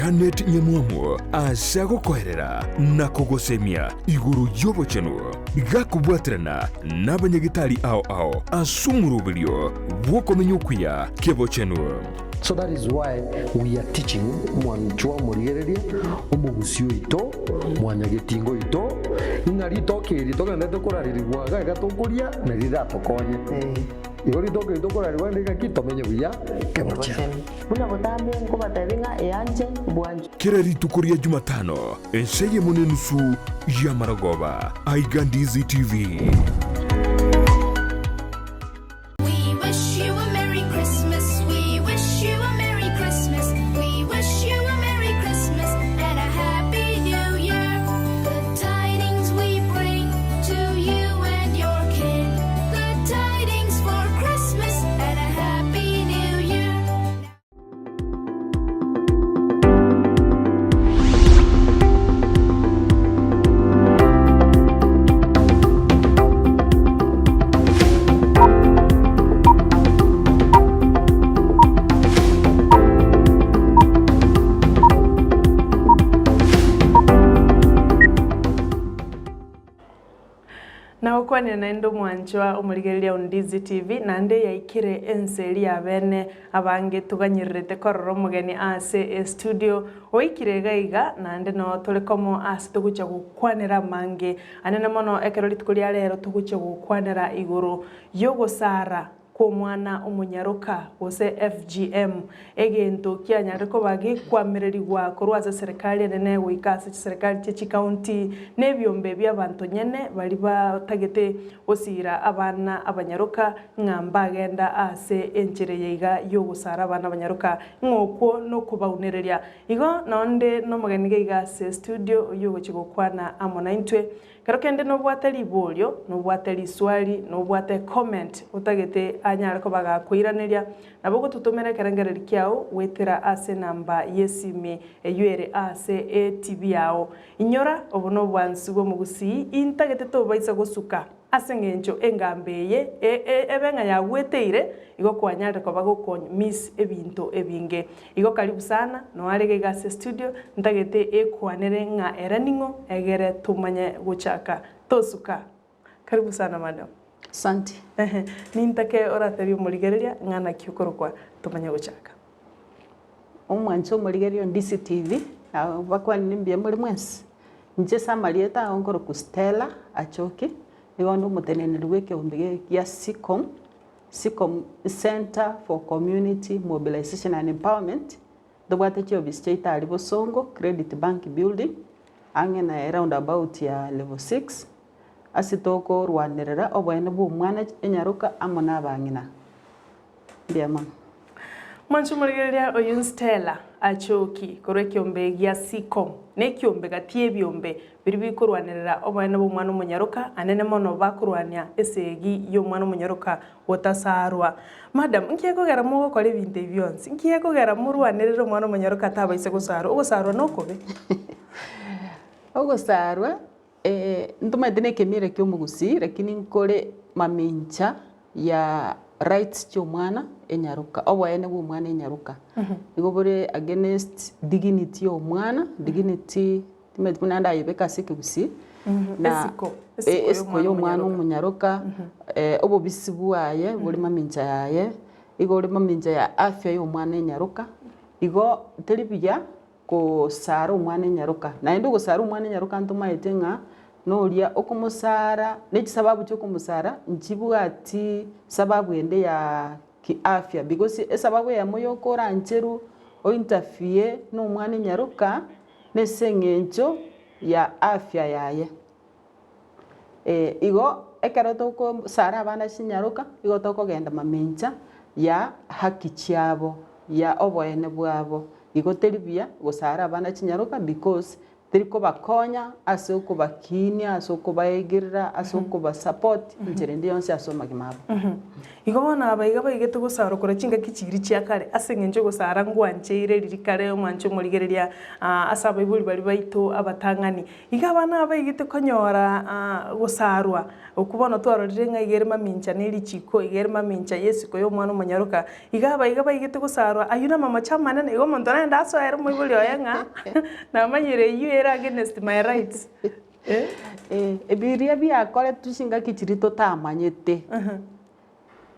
Janet Nyamwamu asa gukorera na kugusemia iguru yobochenu gakubwatirana n'abanyagitari ao asumurubirio bwokomenyukuya kebochenu. So that is why we are teaching mwanchwa murigereria omugusio ito mwanyagitingo ito inarito kirito kandete kuraririrwaga gatokuria na riratokonye igori toke itokorariwa ndika kitomenye buya kebocha buna botambe ngo batabinga eyanje bwanje kirari tukuria Jumatano enseye munenusu ya Maragoba Aigandizi TV. Na ukwane na endo mwanchwa umurigereria Undizi TV na nde yaikire enseri ya bene abange tuganyirrete kororo mugeni ase studio oikire gaiga na nde no tulekomo ase tugucha gukwanira mange anene mono ekerori tukuria rero tugucha gukwanira iguru yogosara ko mwana umunyaruka gose FGM egento kianyariko bagi kwamirirwa korwaza serikali nene wikase serikali cye county nebyombe by'abantu nyene bali batagete osira abana abanyaruka ngamba agenda ase enjere yiga yo gusara abana abanyaruka ngoko no kubaunereria igo nonde no mugenige igase studio yugo kigokwana amonaintwe kero kende no bwatari bolyo no bwatari swali no bwate comment utagete anyariko bagakwiraneria nabo gututumira kerengereri kyao wetera ase namba yesimi eyuere ase ATV yao inyora obono bwansugo mugusi intagete to baisa gosuka ase ngencho engambeye ebenga ya weteire igo kwanyariko ko bagokonya miss ebinto ebinge igo karibu sana no arege gase studio ntagete ekwanere nga eraningo egere tumanye guchaka tosuka karibu sana madam. Asante. Nintake oratari umurigereria ngana kyukorokwa tumanye guchaka omwancho umurigereria Undizi TV bakwa nimbye muri mwensi nje samarieta ongoro kustela achoki igondo mutenene rweke umbige ya SICOM Center for Community Mobilization and Empowerment dobwate cyo bisita ali bosongo Credit Bank Building angena around about ya level 6 asitoko rwanerera obwene bu mwana enyaruka amona bangina ndiama Mwanchu murigereria oyunstela achoki korekyombe gya SICOM nekyombe gatie byombe biri bikurwanirira obwene bu mwana umunyaruka anene mono bakurwania esegi yo mwana umunyaruka wotasarwa. Madam nkiyeko gera mu gukora ibintu byonse nkiyeko gera mu rwanirira mwana umunyaruka tabaise gusarwa ogusarwa nokobe ogusarwa ntuma dine kemire kyo mugusi lakini nkore mamincha ya rights cyo mwana enyaruka obwene bu mwana enyaruka igobore against dignity yo mwana dignity timetuna yibeka sikigusi na esiko yo mwana umunyaruka obo bisibuaye buri mamincha yaye igore mamincha ya afya yo mwana enyaruka igo telibya ko sara umwana enyaruka na endo go sara umwana enyaruka ntuma yetenga noria okumusara neki sababu cyo kumusara njibwati sababu ende ya kiafya because sababu ya moyo kora ncheru o interfere no mwana enyaruka nesengencho ya afya yaye igo ekarato ko sara abana shinyaruka igo toko genda mamencha ya haki cyabo ya obwene bwabo igo telibia gusara abana kinyaruka because teri kobakonya ase okobakinia ase okobaegerera ase okobasupport enchera ende yonse ase amagima abo. Igo bono abaiga baigete gosara kora chingaki chigiri chia kare ase eng'encho gosara ngwancheire riri kare omwancho omorigereria ase abaibori bari baito abatang'ani. Iga abana abaigete konyora gosarwa okubono twarorire ng'a igere mamincha na erichiko igere mamincha yesiko ya omwana omonyaroka. Iga abaiga baigete gosarwa ayuna mamacha manene igo omonto nenda asoere omoibori oye ng'a namanyire you ere against my rights. Ebiria biakoretwe chingaki chiri totamanyete.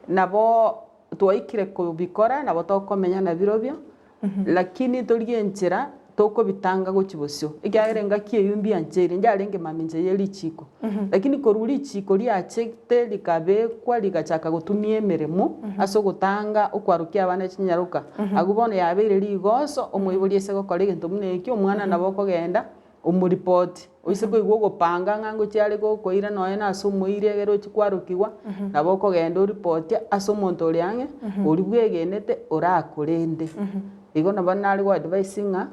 Nabo twaikire kubikora nabo tokomenya na birobio lakini torigie enchera tokobitanga gochibosio ikiagere ngaki eyumbi ancheire njarenge maminje yerichiko lakini koruri ichiko riachete likabekwa ligachaka gutumia emeremo ase gotanga okwarukia abana chinyaruka agubone yabeire rigoso omoibori ase gokora egento muna eki omwana nabo okogenda omoripoti oise koigwa ogopanga ng'ango chiare gokoira noe nase omoire egere ochikwarukigwa nabo okogenda oripotia ase omonto oria ang'e oria bwegenete orakorende igo nabo nare goadvise ng'a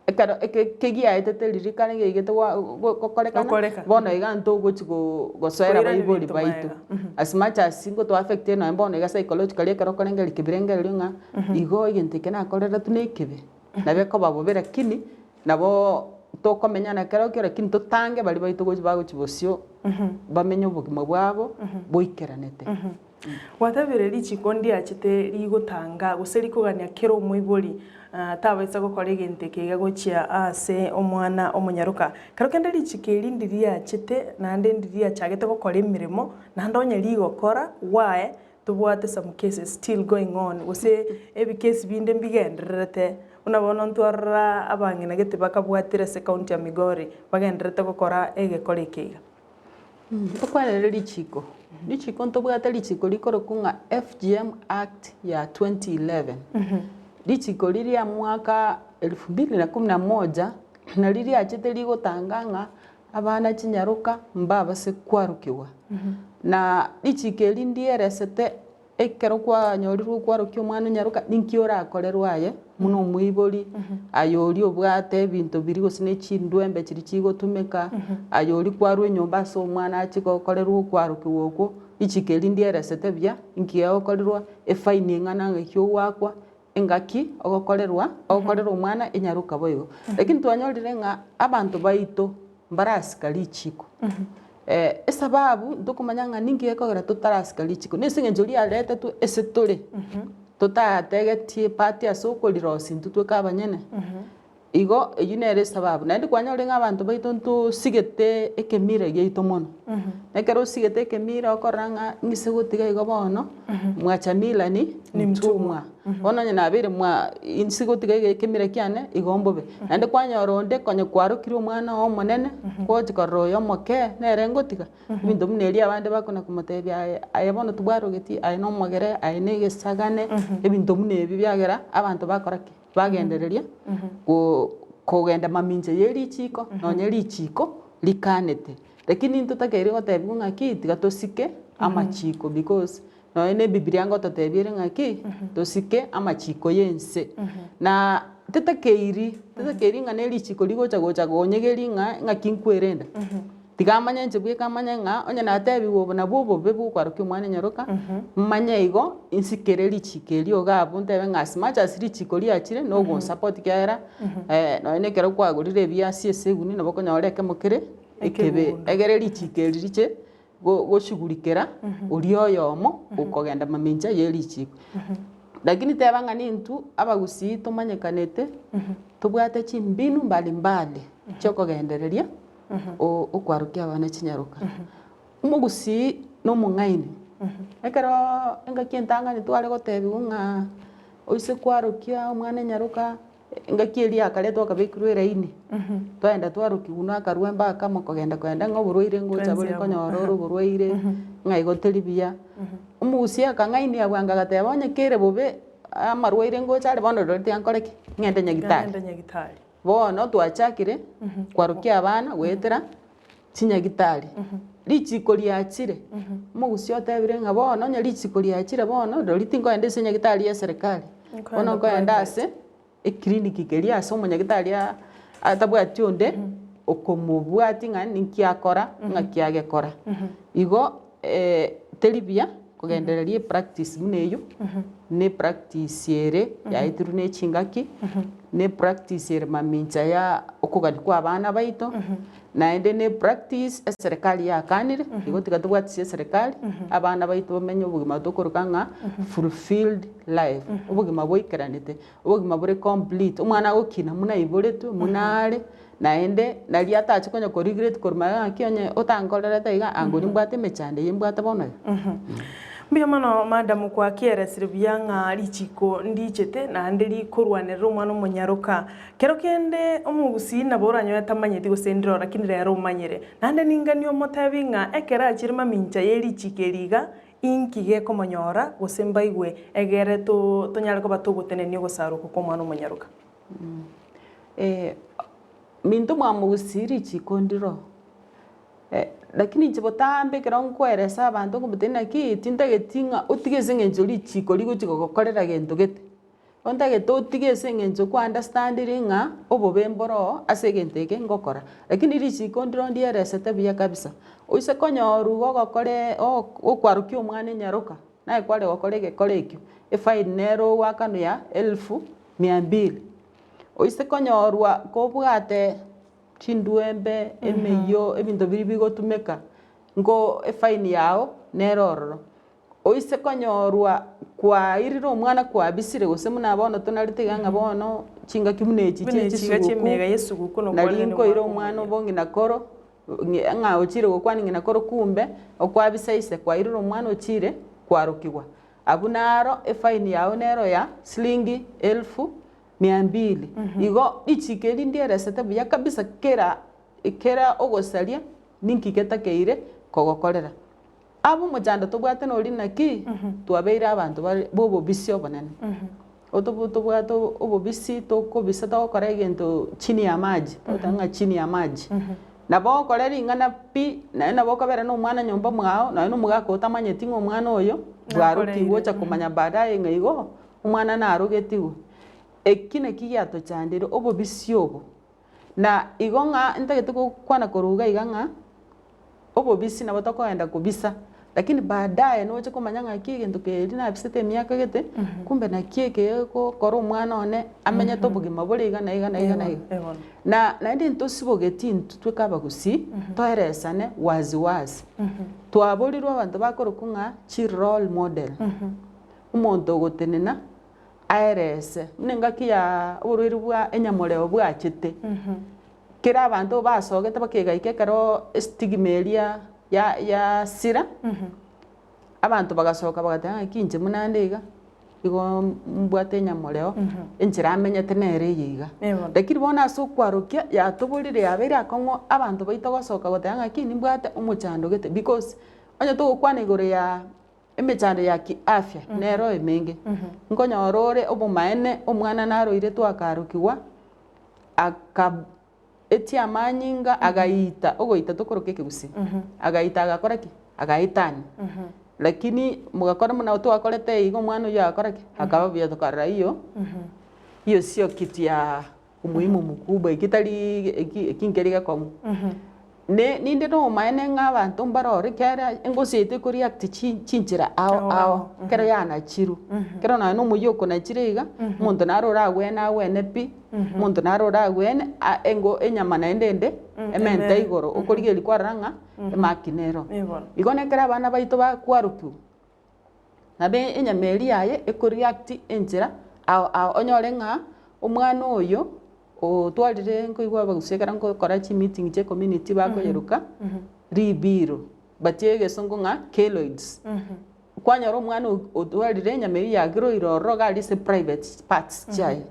ekero kegiaetete ririkane geigete gokorekana bono iga ntogochi gosoera baibori baito as much as ingo to affect noe bono iga psychologically ekero okorengeri kebirengererio ng'a igo egento eke nakoreretwe na ekebe nabe ekobabobe lakini nabo tokomenyana kero kero lakini totange bari baito gochi bagochibosio bamenye obogima bwabo boikeranete. Watabire richiko ndiachete rigotanga gose rikogania kero omoibori tabaisa gokora egento ekeiga gochia ase omwana omonyaroka kero kende richiko eri ndiriachete naende ndiriachagete gokora emeremo naende onye rigokora wae tobwate some cases still going on gose ebikesi binde mbigendererete unabona ntwarra abang'ina gete bakabwatire ase county ya Migori bagenderete gokora egekora ekeiga. Okwanere richiko ntobwate richiko rikoroku ng'a FGM Act ya 2011 richiko riria mwaka 2011 na ririachete rigotanga ng'a abana chinyaruka mbabase kwarukiwa na richiko eri ndieresete ekero kwanyorirwe kwarukia omwana onyaruka ninki orakorerwa aye muna omoibori ayori obwate ebinto biri gose na echindwembe chiri chigotumeka ayori kwarwa enyomba ase omwana achigokorerwa okwarukiwa okwo ichiko eri ndieresete buya inki yagokorerwa efaini eng'ana ng'aki ogwakwa engaki ogokorerwa omwana enyaruka boigo lakini twanyorire ng'a abanto baito mbarasika richiko esababu ntokomanya ng'a ninki gekogera totarasika richiko nase eng'encho riaretetwe ase tore totategetie pati ase okorirosi intwe twoka abanyene igo eywo nere esababu naende kwanyorire ng'a abanto baito ntosigete ekemira giaito mono ekero osigete ekemira okorora ng'a ng'ise gotiga igo bono mwachamila ni mtumwa bono onye nabeire nse gotiga ekemira kiane igo mbobe naende kwanyora onde konya kwarukire omwana omonene gochi korora oyo omoke nere ngotiga ebinto buna eria abande bakona komotebia aye bono tibwarogetie aye na omogere aye na egesagane ebinto buna ebi biagera abanto bakora ki bagendereria kogenda maminche ya erichiko nonya erichiko rikanete lakini ntotakeire gotebiwa ng'aki tiga tosike amachiko because nonya na ebibiria ngototebiere ng'aki tosike amachiko yense na tetakeiri ng'a na erichiko rigocha gonyegeri ng'aki nkwerenda tigamanya nche bwekamanya ng'a onye natebiwa obo nabwo obobe bokwarukia omwana enyaroka mmanye igo insikere richiko erio gabo ntebe ng'a as much as richiko riachire no gonsupport kiagera nonya ekero kwagorire ebiasi ase eguni nabo okonyora ekemo ekebe egere richiko eri riche goshugurikera oria oyomo okogenda mamincha ya erichiko lakini teba ng'a nintu abagusii tomanyekanete tobwate chimbinu mbalimbali chiokogendereria okwarukia abana chinyaruka omogusii na omong'aini ekero engaki entang'ani tware gotebiwa ng'a oise kwarukia omwana enyaruka engaki eria akaretwa akabekirwe eraini twaenda twarukiwa na akarwembe akamo kogenda ng'a oborwaire ngocha bore konyora ore oborwaire ng'a igo teri buya omogusii akang'aini abwanga agateba onye kere bobe amarwaire ngocha are bono roreti ankoreki ng'ende nyagitari bono twachakire kwarukia abana gwetera chinyagitari richiko riachire omogusii otebire ng'a bono onye richiko riachire bono rori tinkoenda ase enyagitari ya serikali bono nkoenda ase ekliniki keria ase omonyagitari atabwati onde okomobwati ng'a ninkiakora ng'a kiagekora igo teribia kugendereria practice muna eyo ne practice ere yaitiru ne chingaki ne practice ere mamincha ya okogani kwa abana baito naende ne practice eserikali yakanire igo tiga tobwatisia eserikali abana baito bamenye obogima tokoroka ng'a fulfilled life obogima boikeranete obogima bore complete omwana agokina muna iboretwe muna are naende nari atache konya korigret koruma ng'aki onye otankorerete iga ango nimbwate emechande yimbwate bono Mbia mano madamu kwa kieresire byanga lichiko ndichete na ndeli korwanera omwana omonyaroka kero kende omugusi naboranyo yatamanyeti gusendira lakini rero umanyire nande ninganio motabinga ekera achirima mincha yelichikeriga inkige komonyora gusemba igwe egere tonyare koba tugutenenio gosaruko kwa omwana omonyaroka minto mwamugusi lichiko ndiro lakini chibotambe kero nkweresa abantu ngomutena ki tindagetinga utigese ngenjo lichiko ligochiko gokorera gento gete ontagete utigese ngenjo ku understanding ng'a obobemboro ase gento eke ngokora lakini lichiko ndiro ndieresete buya kabisa oise konyoru gogokore okwarukia omwana enyaroka naye kware gokore gekore ekio efine nero wakano ya 1200 oise konyorwa kobwate chinduembe emeyo ebinto biri bigotumeka ngo efaini yao nerororo oise konyorwa kwa iriro omwana kwa bisire gose muna bono tonarite ng'a bono chinga kimunechi chimega yesuguko no kwani nko iro omwana bongi nakoro ng'a ochire gokwani ngina koro kumbe okwa bisaise kwa iriro omwana ochire kwarukigwa abunaro efaini yao nero ya shilingi 1200 igo ichikeri ndieresete buya kabisa kera ogosaria ninkigeta keire kogokorera abo mochando tobwate nori naki twabeire abantu bobobisi obonene otobwate obobisi tokobisa togokora egento chini ya maji totanga chini ya maji nabo okorera ing'ana pi naye nabo okobera na omwana nyomba mwao naye nomogaka otamanyeti ng'a omwana oyo bwarukigwa ocha komanya baadaye ng'a igo omwana narugetiwe eki naki giatochandire obobisi obo na igo ng'a ntagete gokwana koruga iga ng'a obobisi nabo tokoenda kobisa lakini baadaye noche komanya ng'aki egento keri nabisete emiaka gete kumbe naki eke gokora omwana one amenyete obogima bore iga na iga na iga na iga na naende ntosibogeti ntitweka abagusi toeresane waziwazi twaborirwe abanto bakoroka ng'a chi-role model omonto ogotenena aerese nengaki ya oborwaire bwa enyamoreo bwachete kera abantu basogete bakegaika kero stigma eria ya sira abantu bagasoka bagatanga kinje munande iga igo mbwate enyamoreo enchera amenyete nere yiga lakini bona aso kwarukia yatoborire yabere akong'o abantu baito gosoka gotanga kini mbwate omochando gete because onye togokwana igoro ya emechando ya kiafya nero emenge nkonyorore obomaene omwana naroire twakarukigwa etia amanyinga agaita ogoita tokoroka ekegusi agaita agakora ki agaitani lakini mugakora muna twakorete igo omwana oyo agakora ki akaba buya tokarora iyo sio kitu ya umuhimu mkubwa ikitari ekinkeri gakomu ninde no maene ng'abanto mbarore kera engosiete kuriact chinchira ao kero yana chiru kero na no muyoko na chiriga muntu narora agwena agwene pi muntu narora agwene engo enyama na endende emente igoro okorigeri kwaranga emakinero igone kera abana baito bakwaruku nabe enyameri yaye ekuriact enchira ao onyore ng'a omwana oyo otwarire nkoigwa bagusekera nkokora chi meeting che community bakoyeruka ribiro batie gesongo ng'a keloids kwanyora omwana otwarire nyameri yagiro iroro gari se private parts chai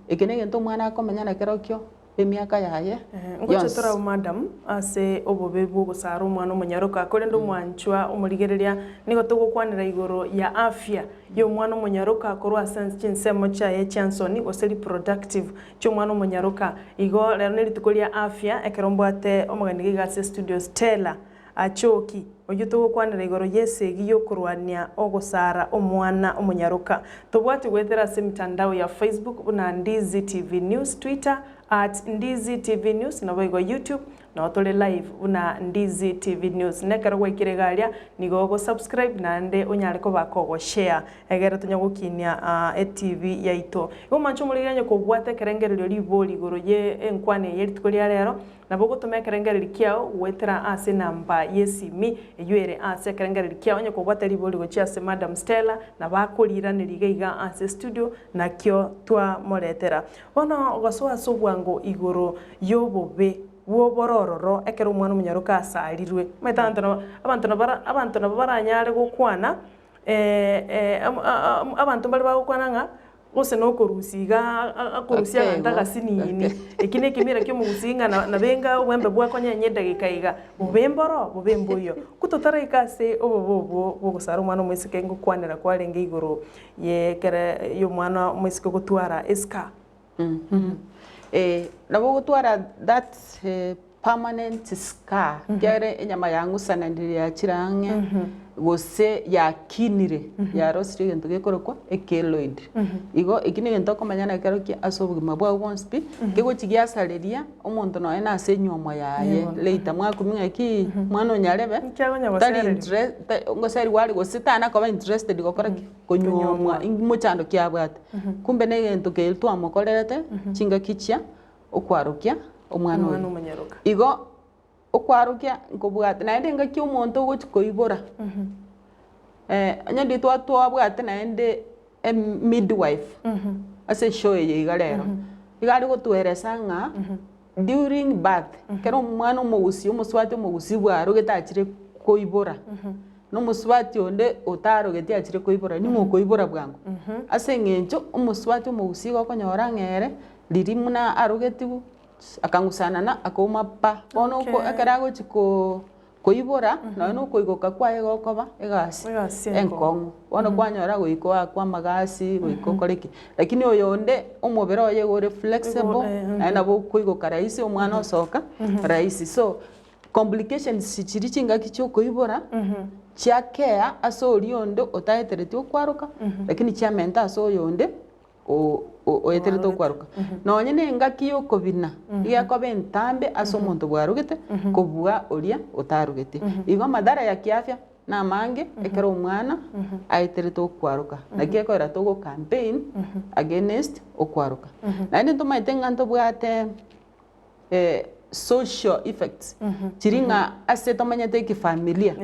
ekene gento omwana akomenya na kerokyo emiaka yaye ngochetora madam ase obobe bwogosara omwana omonyaroka korende omwanchwa omorigereria nigo togokwanera igoro ya afya y'omwana omonyaroka korwa ase chinsemo chaye chansoni gose reproductive cy'omwana omonyaroka igo rero nerituko ria afya ekero mbwate omogani gigase studio Stella achoki oyo togokwanera igoro yesegi yokorwania ogosara omwana omonyaroka tobwati gwethera ase mitandao ya Facebook buna Ndizi TV News Twitter at Ndizi TV News nabo igo YouTube no tuli live una Ndizi TV News nekero gwikire garia nigo go subscribe nande unyare ko bako share egera tunya gukinia TV yaito igo mancho muliranye ko bwate kerengerero liboli goro ye enkwane yeri tukuri rero nabo gutume kerengerero kiao wetera ase namba yesimi eyuere ase kerengerero kiao nye ko bwate liboli go chia se Madam Stella na bakulira nirigeiga ase studio na kyo twa moretera bono goswa sobwango igoro yobobe wo borororo ekero umwana munyaruka asarirwe metantano abantu nabo baranyare gukwana abantu bali bagukwana nga gose no korusiga akorusia bandaga sinini ikine kimira kyo mugusinga na benga wembe bwako nyenye dagika iga bubemboyo kutotara ikase obobo gusara umwana umwesike ngukwanira kwarenge igoro ye kere yo mwana umwesike gutwara eska nabo gutwara that permanent scar kere enyama yangu sana ndiri ya chirange gose ya kinire ya rosiri gento gekorokwa ekeloid igo ikini gento komanyana kero ki asobugima bwa wonspi kego chigia saleria omonto no ena senyoma yaye leita mwa kuminga ki mwana nyarebe tali interest ngoseri wali gositana ko interested gokora konyomwa muchando kyabwate kumbe ne gento ke twamokorerete chinga kichia okwarukia omwana umunyaruka igo okwarukia nkobwate naende ngaki omonto gochikoibora anyandi twabwate naende midwife ase show ye igarero igari gotweresa nga during birth kero omwana omogusi omoswati omogusi bwaro getachire koibora no muswati onde otaro getiachire koibora ni mokoibora bwangu ase ngencho omoswati omogusi gokonyora ngere lirimuna arugetibu akangusana na akoma pa bono ko akarago chiko koibora no koigoka kwae gokoba egasi enkongo bono kwanyora goiko akwa magasi goiko koreki lakini oyonde omobero oye gore flexible na bo koigoka raisi omwana osoka raisi so complications sichiri chinga kicho koibora chia care aso rionde otaetereti okwaruka lakini chia menta aso yonde o etereto kwaruka no nyene ngaki yo kobina iya kobe ntambe aso muntu bwarugete kobua oria otarugete igo madara ya kiafya na mange ekero omwana aetereto kwaruka nakie ko era togo campaign against okwaruka na ndi tumaite nganto bwate social effects chiringa ase tomanyete ki familia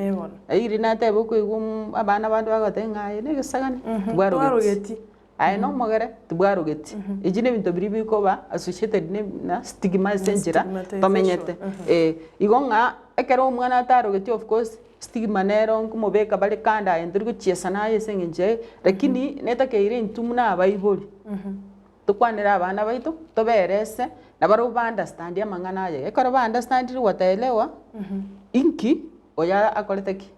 iri na tebo ko igum abana bandu bagotenga ne gisagani bwarugete I know mogere tubwarugeti ijine bintu biri bikoba associated na stigma senjira tomenyete igonga ekero omwana atarugeti of course stigma nero nkumobeka bali kanda endiri guchiesa naye sengenje lakini netakeire intumuna abaibori tukwanira abana baitu toberese na baro understand amangana aye ekoro ba understand wataelewa inki oya akoreteki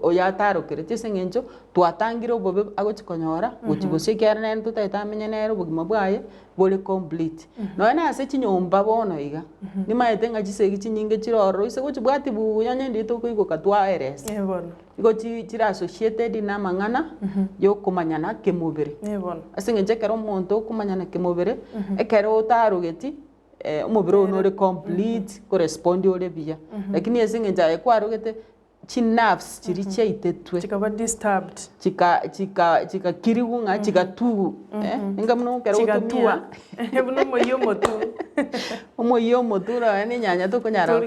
oya tarukirete sengenjo twatangiro bobe agochikonyora guchigoshikiara nene tutaitamenye nero bugima bwaye bole complete no na ase chinyomba bono iga nimaete ngachisegi chinyinge chiroro ise gochibwati buyanye ndito kuigoka twaerese igo chira associated na mangana yo kumanyana kemubere ase ngenje kero monto kumanyana kemubere ekero tarugeti umubiro no complete correspond ole bia lakini esinge jaye kwarugete nerves chiri chaitetwe chikaba disturbed chika kirigunga chika tu ngamno kero gutumia ebuno moyo motura ni nyanya to konyara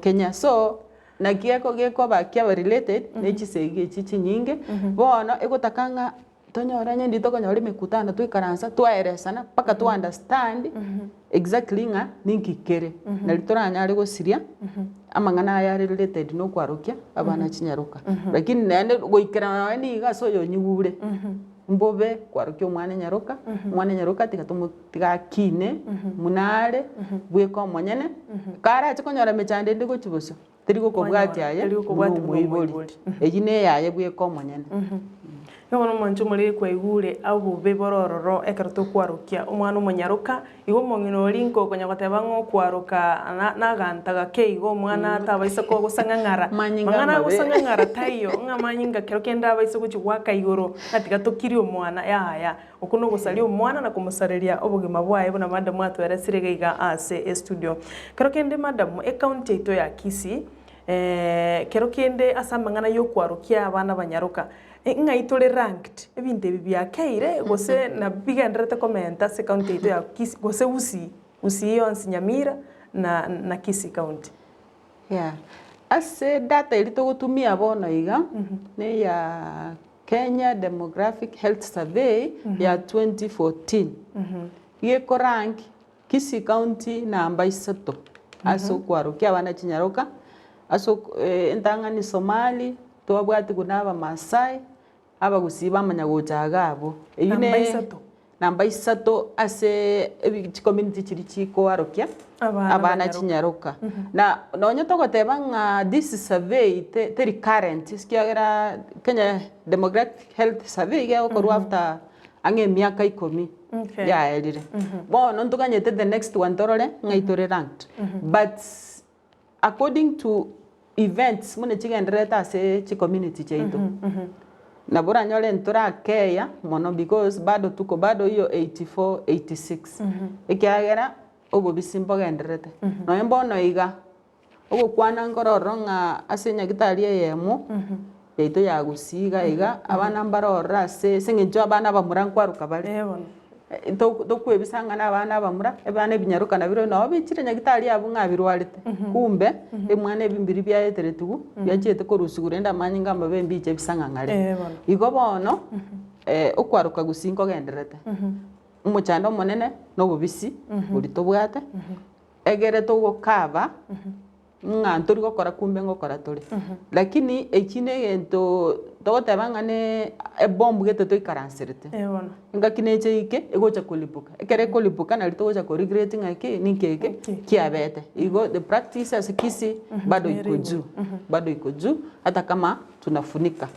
Kenya so na kieko geko ba kia related ne chisege chichi nyinge bono egotakanga tonyora nyendi tokonyora mikutano twikaransa twaeresana paka tu understand exactly nga ninkikere na litoranya ari gosiria amangana ya related no kwarukia abana chinyaruka lakini nende goikera ni gaso yo nyugure mbobe kwarukia mwana nyaruka tiga kine munare bweko monyene kara chikonyora mechande ndigo chiboso tirigo kobwati aye muibori ejine yaye bweko monyene Ngono mwancho muri kwaigure abo beborororo ekarto kwarukia umwana umunyaruka igo mongino linko konya goteba ngo kwaruka na gantaga keigo mwana tabaisa ko gusangangara mangana gusangangara tayo ngamanyinga kero kenda baisa kuchwaka igoro natika tokiri umwana yaya okuno gusali umwana na kumusareria obugima bwaye bona madam atwere siregaiga ase studio kero kende madam county ito ya Kisii kero kende asamangana yo kwarukia abana banyaruka ngai tole ranked ebinte bibya kaire gose na bigendrete komenta se county ito ya Kisii gose usi yonsi Nyamira na Kisii county ase data ilito gutumia bono iga ne ya Kenya Demographic Health Survey ya 2014 yeko rank Kisii county namba 3 aso kwarukia abana chinyaruka aso entangani Somali twabwati kunaba Masai abagusi bamanya gojaga abo namba 3 ase community chiri chiko arokia abana chinyaruka na nonyo togoteba nga this survey teri current skiagera Kenya Demographic Health Survey ya okorwa after ange miaka 10 ya elire bono ntuganyete the next one torore ngaitore ranked but according to events mune chigendereta ase chi community cheito na bora nyole ntora keya mono because bado hiyo 84 86 ikiagera obo bisimbo genderete no embono iga ogo kwana ngororo nga ase nyagitari yemo yeito ya gusiga iga abana mbarora ase sengejo abana bamurankwaruka bari dokwebisanga n'abana bamura ebana ebinyaruka na biro no bichire nyagitari abo ngabirwarite kumbe emwana ebimbiri byaeteretugu byachete korusugura enda manyinga mabembi je bisanga ngare igo bono okwaruka gusinko genderete umuchando monene no bubisi buri tobwate egere togokaba ngantori gokora kumbe ngokora tori lakini ekine gento togotebangane ebombu gete toikaransirite ngakineche ike egocha kolipuka ekere kolipuka na litogocha ko regret ngaki ninkeke kiabete igo the practice as Kisii bado iko juu hata kama tunafunika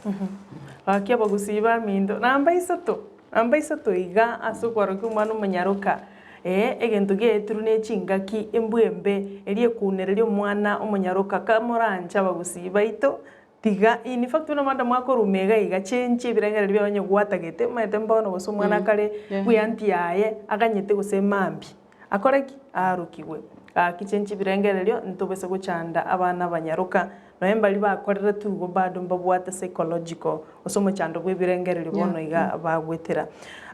akia bagusiba mindo namba 3 iga asukwaruka umwana umunyaruka egento geturune chingaki embwembe erie kunereria omwana omunyaruka kamoranja bagusiba ito tiga in fact una manda mwako rumega iga chenche birengere byabanye gwatagete mate mbono gose omwana kare bwianti yaye aganyete gose mambi akoreki arukiwe akichenche birengereryo ntobese guchanda abana banyaruka no embali bakorera tugo bado mbabwata psychological osomo chando bwibirengereryo bono iga bagwetera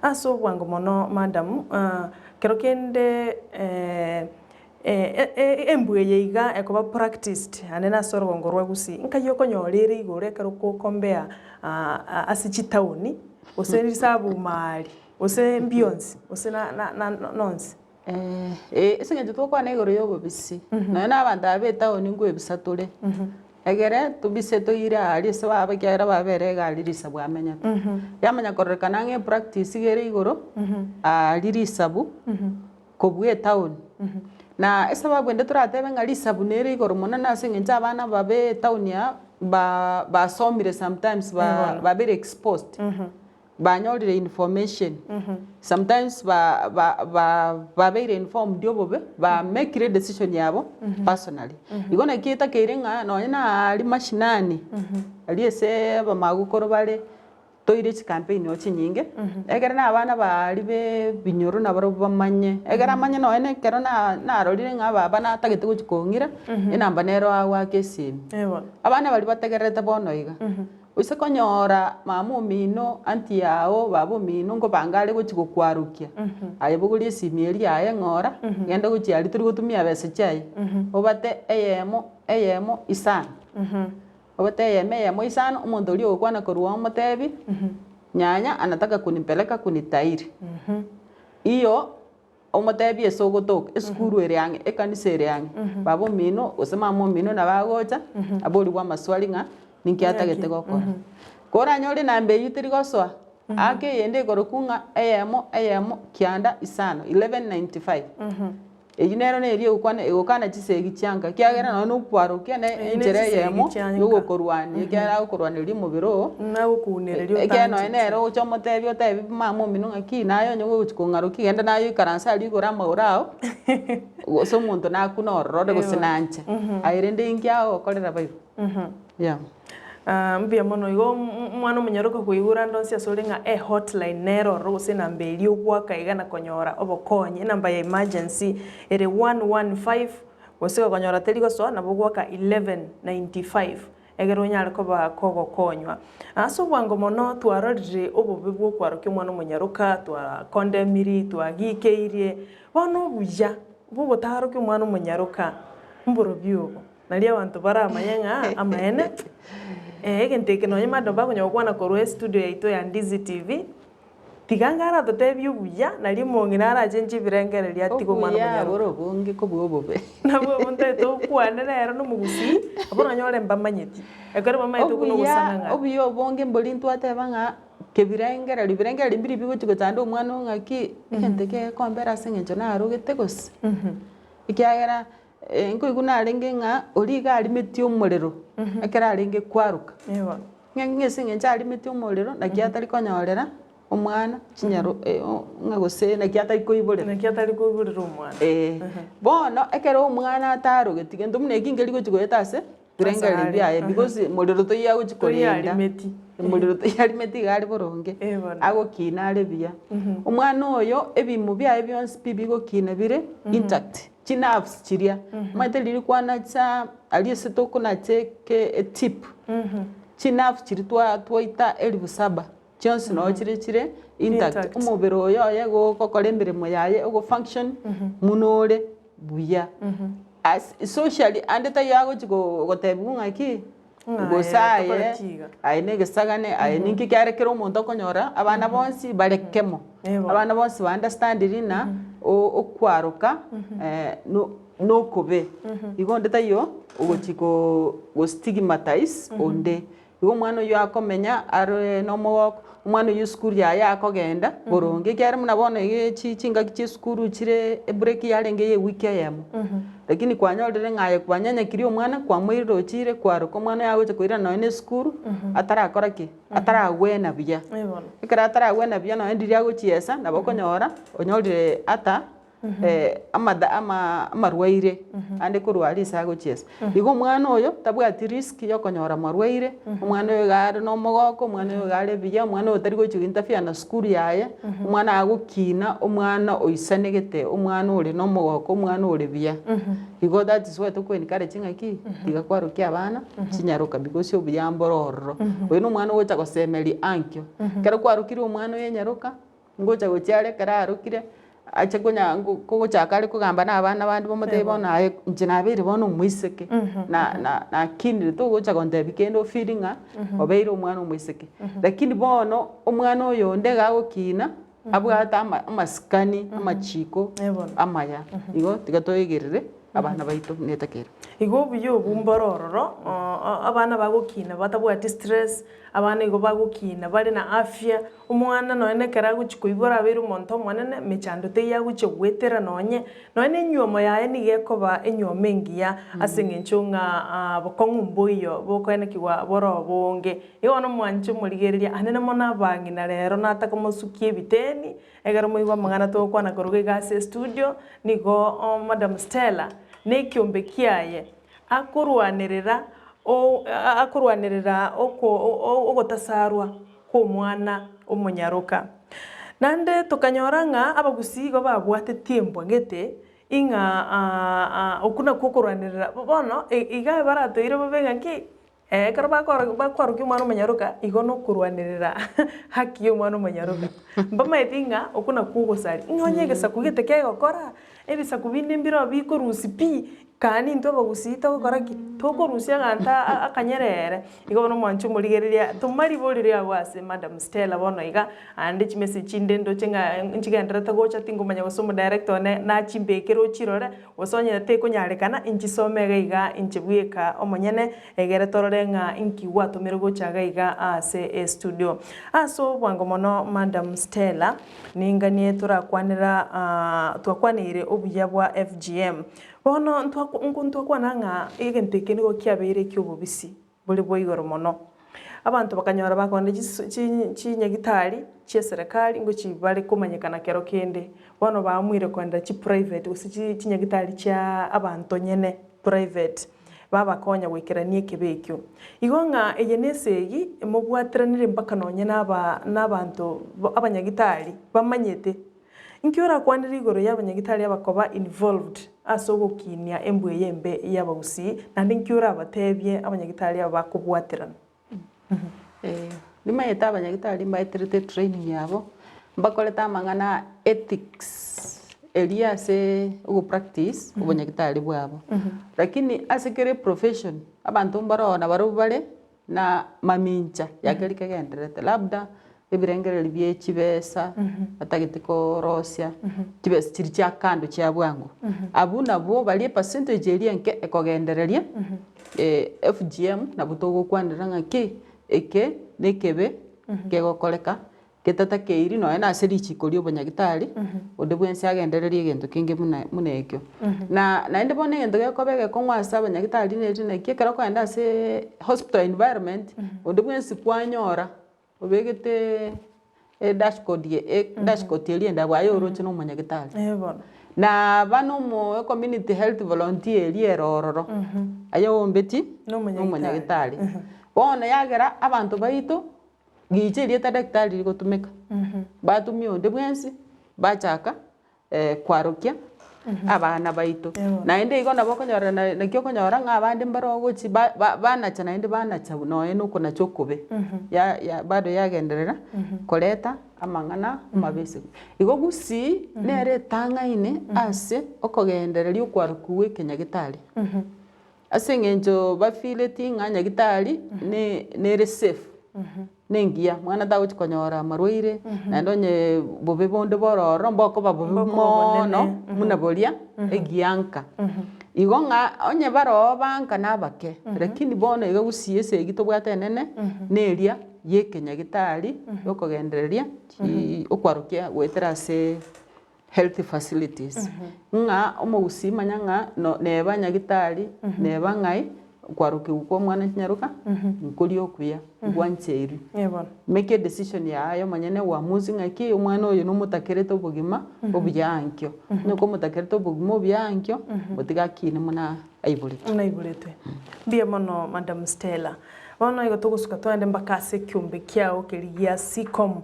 aso bwango mono madam kero kende embweye iga ekoba practiced anena sorgo ngorwa gusi nkayoko nyorere igore kero kokombea asichitauni oseri sabu mali ose mbionzi ose na nonsi esinge tutokwa negoro yobo bisi na abantu abetauni ngwebisatule egere tubise toira ali se baba kyara babere galirisa bwamenya yamanya korrekana nge practice gere igoro alirisabu kobwe town na esaba bwende turatebe ngalisabu nere igoro mona nasinge njabana babe town ya ba somire sometimes ba be exposed banyolire information sometimes ba be informed diobobe ba make a decision yabo personally igona kita keirenga no na ali mashinani ali ese ba magukoro bale toire chi campaign ochi nyinge egera na abana bali be binyoro na baro bamanye egera manye no ene kero na rolire nga baba na tagete guchikongira enamba nero awa kesi abana bali bategerete bono iga use konyora mamu mino anti yao babo mino ngo bangale guchigukwarukia ayebugulie simieri aye ngora genda guchiali turi gutumia bese chai obate eyemo isana obate eyemo isana umuntu uri okwana koruwa mutebi nyanya anataka kunipeleka kunitairi iyo omutebi esogotoka eskuru eriange ekanisa eriange babo mino osema mamu mino na bagocha abori bwa maswali nga ninki atagete gokora kora nyori nambe yitiri goswa ake yende gorokunga eyemo kianda isano 1195 eyi nero neri egokana chisegi chianga kiagera no nokwarokia ne enjere yemo yogokorwania kiara gokorwaneria omobere oo nagokunereria ekeno enero ochomotebi otebi mama omino ng'aki nayo onye gochikong'aroki genda nayo ikaransa aria igoro amagoro ao gose omonto nakuna ororo ore gose nancha aerende inkia ogokorera baibo yeah. Mbia mono igo mwana omonyaroka koigura ndonsi asore ng'a hotline nero ororo gose namba eria ogwaka iga na konyora obokonye namba ya emergency ere 115 gose okonyora teri gosoa nabo gwaka 1195 egero onyare koba kogokonywa ase obwango mono twarorire obobe bwa okwarokia omwana omonyaroka twakondemiri twagikeirie bono obuya bogotarokia omwana omonyaroka mborobi obo nari abanto baramanya ng'a amaene egento eke nonye mado bakonya gokwana korwa studio yaito ya Ndizi TV tigangara totebia obuya nari mongi narachenchi ebirengereria atiga omwana omonyaroka obuya obonge kobua obobe nabwo omontaete okwane rero nomogusi abo nonyore mbamanyeti ekero bamaete kuno gusanga ng'a obuya obonge mbori ntwateba ng'a kebirengereri mbiri bigochi gochanda omwana ong'aki egento gekombera ase eng'encho narogete gose ekiagera nkoigwa narenge ng'a ori iga arimeti omorero ekero arenge kwaruka ng'ese eng'encho arimeti omorero naki atari konyorera omwana chinyaro ng'a gose naki atari koiborera omwana bono ekero omwana atarogeti gento buna eki nkeri gochi goeta ase birengereri biaye because morero toiya gochi korenda omorero toyarimeti iga are boronge agokina are buya omwana oyo ebimo biaye bionsi pi bigokina bire intact chinafs chiria maite riri kwanacha arie ase tokonacheke etip chinafs chiri twaita 7,000 chionsi no chire intact omobere oyo oye gokora emeremo yaye ogofunction muno ore buya as socially ande tayagochi gotebiwa ng'aki gosaye aine gesagane aine inki kiarekera omonto okonyora abana bonsi barekemo abana bonsi baunderstand rina okwaroka nokobe igo nde taiyo ogochi gostigmatize onde igo omwana oyo akomenya are nomogoko omwana oyo esukuru yaye akogenda boronge kiare muna bono chingaki chia esukuru chire ebureki yarenge ya ewiki eyemo lakini kwanyorire ng'aye kwanyanyakirie omwana kwamoirire ochire kwaroka omwana oyo agocha koira nonye na esukuru atarakora ki ataragwena buya ekero ataragwena buya nonye ndiri agochiesa nabo okonyora onyorire ata amarwaire ande korwaria ase agochiesa igo omwana oyo tabwati risk ya okonyora marwaire omwana oyo iga are nomogoko omwana oyo iga are buya omwana oyo tari gochi interfere na sukuru yaye omwana agokina omwana oisanegete omwana ore nomogoko omwana ore buya igo that is why tokoencourage ng'aki tiga kwarokia abana chinyaroka because obuya mboro ororo oyo na omwana ogocha gosemeria ankio kero kwarokire omwana oyo enyaroka ngocha gochiare kero arokire ache kogochaka are kogamba na abana bandi bamotebi bono aye inche nabeire bono omoiseke nakinire togocha gontebi kende ofeeli ng'a obeire omwana omoiseke lakini bono omwana oyo onde iga agokina abwate amasikani amachiko amaya igo tiga toigerere abana baito netakere igo obuya obu mboro ororo abana bagokina batabwati stress abana igo bagokina bari na afya omwana nonye ekero agochi koibora abeire omonto omonene mechando teiya agochi gwetera nonye enyuomo yaye niga ekoba enyuomo engiya ase eng'encho ng'a bokong'u mboiyo bokoenekiwa boro obonge igo bono mwancho omorigereria anene mono abang'ina rero natakomosukia ebiteni egero moigwa amang'ana togokwana koroga iga ase studio nigo Madam Stella na ekiombe kiaye akorwanirira ogotasarwa kwa omwana omonyaroka nande tokanyora ng'a abagusi igo babwatetie embwagete ing'a okuna kokorwanirira bono iga baratoire bobe ng'aki ekero bakwarokia omwana omonyaroka igo nokorwanirira haki ya omwana omonyaroka mbamaeti ng'a okuna kogosari ng'a onye egesaku gete kegokora ebisaku binde mbiro bikorusi pi kani into abagusi togokora ki tokorusia ganta akanyerere igo bono mwancho murigereria tumari borire agwase Madam Stella bono iga ande chimese chinde ndo chenga nchigenderete gocha tingumanya gosomo director ne na chimbekero chirore osonye te kunyarekana inchisomega iga inchibweka omonyene egere torore nga inkiwa tumire gocha iga ase studio aso bwango mono Madam Stella ninganie turakwanira twakwanire obuya bwa FGM bono ntwakwana nga egento ekeni gokiabeire kyobobisi buli boigoro mono abantu bakanyora bakonde chinyagitari chia serikali ngo chibale kumanyikana kero kende bono bamwire kwenda chi private usi chinyagitari chia abantu nyene private baba konya gwikiranie kibekyo igonga eyenesegi mubwatiranire mpaka nonye n'abantu abanyagitari bamanyete inkiora kwanira igoro y'abanyagitari abakoba involved asogo kinia embwe yembe y'abagusi nandi inkiora abatebye abanyagitari abakubwatirana limayeta abanyagitari mbaiterete training yabo mbakoleta mangana ethics eliase ugo practice ubanyagitari bwabo lakini asekere profession abantu mbarona barubale na mamincha yakelike genderete labda ebirengere libye chibesa atagitiko rosia chibesa chiri cha kando cha bwangu abuna bo bali percentage elienke ekogendereria FGM na butogo kwandira ngaki eke nekebe kegokoleka ketata keiri no ena aseri chikori obanyagitari ode bwense agendereria egento kinge munekyo na ende bone egento gekobege kongwasa abanyagitari ne kekera kwenda ase hospital environment ode bwense kwanyora obegete dashboard elienda bwayo oroche no manyagitari na bano mo community health volunteer elierororo ayo ombeti no manyagitari bona yagera abantu baito giche lieta daktari ligotumeka batumio onde bwensi bachaka kwarokia abana baito naende igo nabo konyora na kyo konyora nga abandi mbarogochi banacha naende banacha no eno kuna chokobe ya bado yagenderera koleta amang'ana mabese igo gusi nere tangaine ase okogendereria okwarukuwe kenyagitari ase ngenjo bafileti ng'anyagitari nere safe nengia mwana dawo chikonyora marwaire nandonye bobe bonde bororo mboko babobe mono munabolia egianka igonga onye baro banka nabake lakini bono igo gusiese egito bwatenene neria yekenyagitari yokogendereria okwarukia weterase health facilities nga omugusi manyanga neba nyagitari neba ngai kwaruki uko mwana nyaruka nkuri okuya gwancheiri make a decision yayo manyene uamuzi ngaki umwana oyo no mutakerete obugima obyankyo nuko mutakerete obugima obyankyo mutigakine muna aiburete bia mono Madam Stella bono igo tugusuka twende mbakase kyumbe kyao kiriya sikom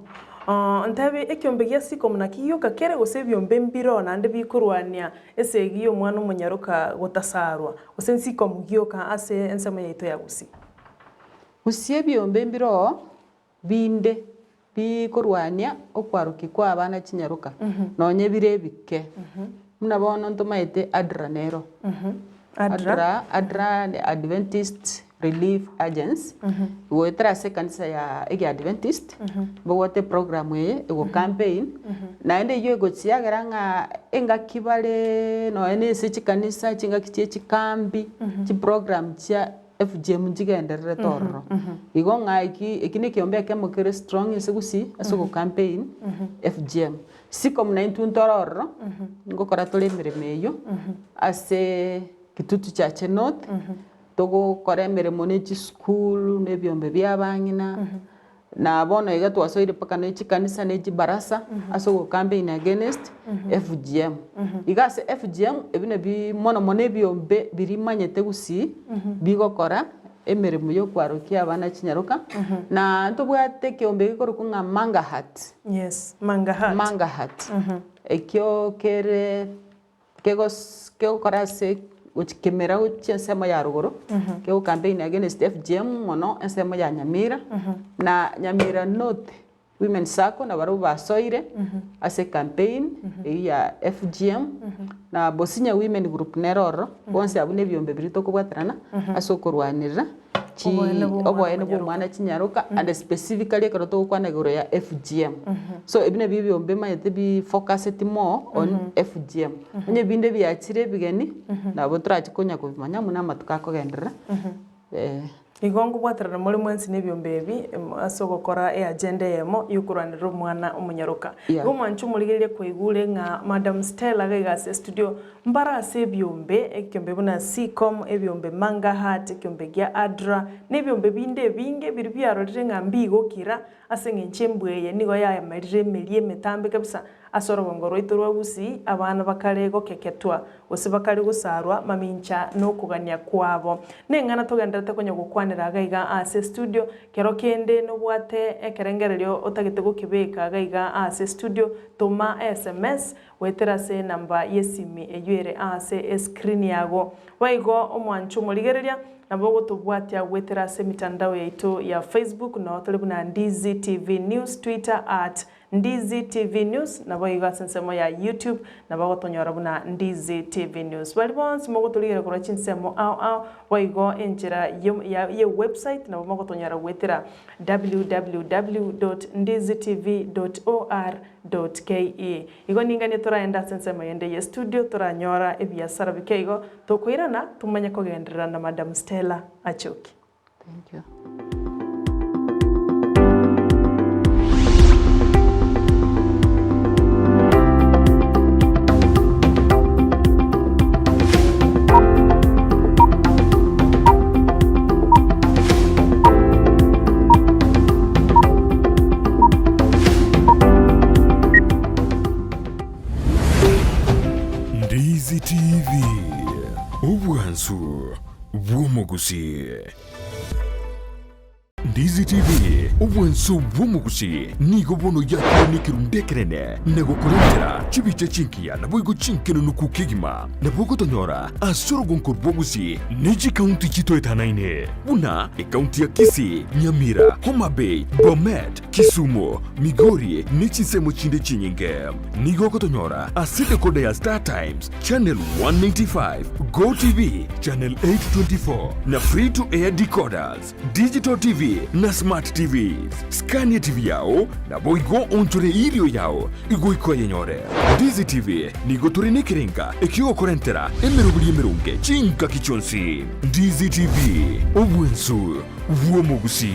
ntabe ekyombe gya sikom nakiyo kakere gose byombe mbiro nande bikurwania esegiyo mwana munyaruka gotasarwa gose sikom gyoka ase ensemo yaito ya gusi usie byombe mbiro binde bikurwania okwaruki kwa abana kinyaruka nonye birebike muna bono ntomaite adranero adra Adventist Relief Agents wotra se kanisa ya ege Adventist bowote program ye ego campaign na ende yo ego chiagera nga enga kibale no ene se chikanisa chinga kiche chikambi chi program chia FGM jigenderere torro igo nga ikine kiombe kemo kere strong esegusi asoko campaign FGM sikom 19 torro ngokora tole meremeyo ase kitutu cha Chenot togo koremere monechi school nebyombe byabangina na bono iga twasoire paka nechi kanisa nechi barasa aso campaign against FGM igase FGM ebine bi mono mone byombe birimanyete gusi bigokora emeremo yo kwarukia abana kinyaruka na ntobwate kiombe gikoruka nga manga hat ekyo kere kegokora se ukikemera uchensemo ya ruguru keu campaign against FGM mono ensemo ya Nyamira na Nyamira note women sako na baru basoire ase campaign ya FGM na bosinya women group neroro bonse abune byombe birito kubwatrana asokorwanira oboene bw'omwana kinyaruka and specifically ekoroto gukwanagoro ya FGM so ebine byombe mayete bi focused more on FGM onye binde byakire bigeni nabo turachikonya kubimanya muna matuka kogendera igongo bwatarana muri mwensi n'ebyombe ebi asogokora agenda yemo yukuranira omwana omunyaruka go mwanchu muligerere kwegure nga Madam Stella gase studio mbara ase ebyombe ekyombe buna Ccom ebyombe Manga Heart ekyombe gya Adra n'ebyombe binde binge biri byarorire nga mbigokira ase ngenchembweye nigo yayamarire melie metambe kabisa asoro bongoro iturwa gusi abana bakarego keketwa gose bakari gusarwa mamincha no kugania kwabo nengana togenderete konya gukwanira gaiga ase studio kero kende no bwate ekerengererio otagite gukibeka gaiga ase studio toma SMS wetera se namba yesimi eyere ase screen yago waigo omwanchu muligereria nabogo tubwatia wetera se mitandao yaitu ya Facebook na tolibu na Ndizi TV News Twitter @Ndizi TV News na boiga sensemo ya YouTube na bago tonyora buna Ndizi TV News balibons mogo tuligera kora chinsemo au waigo enjera ye website na mogo tonyora wetera www.ndizitv.or.ke igo ningani toraenda sensemo yende ye studio toranyora ebiasara bikeigo tokwirana tumanya kogenderera na Madam Stella Achoki. Thank you. Ndizi TV obwansu bw'omugusi. Ndizi TV obwansu bw'omugusi nigo bono yakunikirundekerene negokorentera chibiche chinkia naboigo chinkeno nukukigima nabogo tonyora asoro gonkor bwogusi neji county chito etanaine buna county ya Kisii, Nyamira, Homa Bay, Bomet, Kisumu, Migori nechisemo chinde chinyinge nigo kotonyora aside kode ya Star Times channel 195 Go TV channel 824 na free to air decoders digital TV na smart TVs Scania TV yao na boigo onchore irio yao igo ikoye nyore Ndizi TV nigo turine kirenga ekigo korentera emerubuli emerunge chinka kichonsi Ndizi TV obwensu bw'omugusi.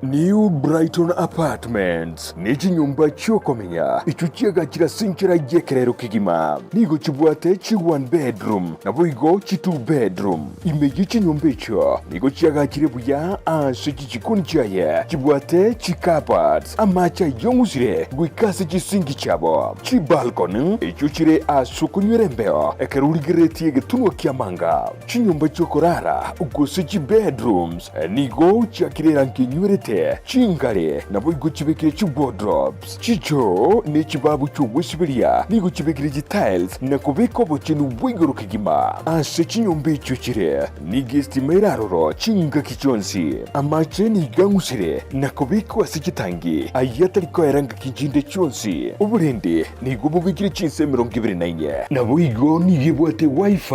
New Brighton Apartments nechi nyumba chokomenya ichuchiaga chira sinchira yekerero kigima nigo chibwate chi 1 bedroom na boigo chi 2 bedroom imeji chi nyumba icho nigo chiaga chire buya ase chichikuni chaye chibwate chi cupboards amacha yongusire gwikase chi singi chabo chi balcony ichuchire asukunyrembeo ekerurigireti getunwa kiamanga chi nyumba chokorara ugose chi bedrooms nigo chakirera nkinywirete chingale na boigo chibekire chi wardrobes chicho ne chibabu chugwisibiria nigo chibekire chi tiles na kubeko bochinu bwigoro kigima ase chinyombe ichuchire ni gestimera roro chinga kichonsi amache ni gangusire na kubeko ase chitangi ayatari ko eranga kinjinde chonsi uburende nigo bubikire chinse 29 na boigo ni yebwate wifi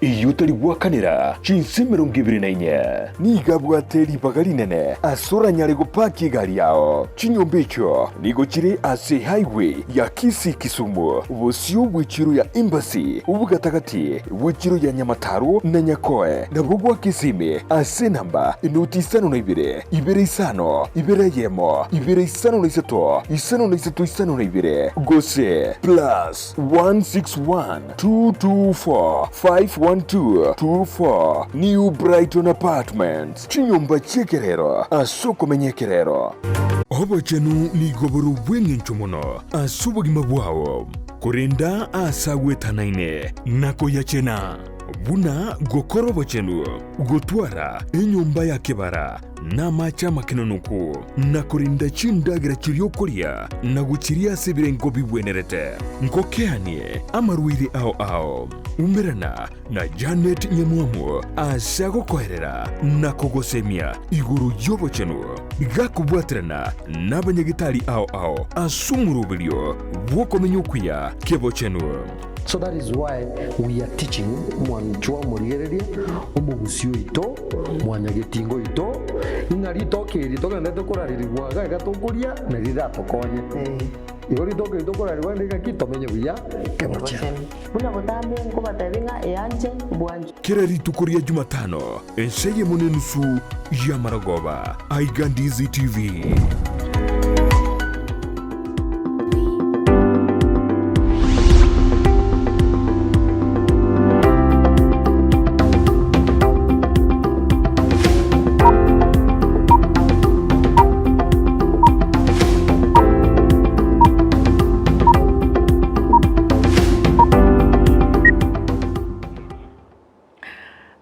iyutari bwakanira chinse 29 ni gabwate ribagarinene asura nyarego paki gari yao chinyombe icho nigo chiri ase highway ya Kisii Kisumu ubusio bw'ichiro ya embassy ubugatagati bw'ichiro ya Nyamataro na Nyakoe na bugwa Kisime ase namba inoti 52 ibere isano ibere yemo ibere isano na isano na ibere gose plus 161 224 512 24 New Brighton Apartments chinyomba chekerero asoko menyeke yekerero obochenu ni goboro bweng'encho muno ase obogima bwao kurinda asa gwetanaine na koyachena buna gokora obochenu gotwara enyomba ya kibara n'amacha makenenuku na kurinda chindagira chiriokoria na guchiria ase ebirengo bibwenerete nkokeanie amarwaire ao umerana na Janet Nyamwamu ase agokoerera na kogosemia iguru y'obochenu gakubwatirana n'abanyagitari ao ase omurubirio bwokomenya okuya kebochenu. So that is why we are teaching mwanchwa murigereria omugusio ito mwanyagetingo ito ing'ari tokiri togendete kuraririrwaga igatukuria na riratokonye igori tokiri tukuraririrwa ndigakitomenye buya kebocha buna botambe nkubatebinga eyanje bwanje kirari tukuria Jumatano enseye munenusu ya Maragoba Aigandizi TV.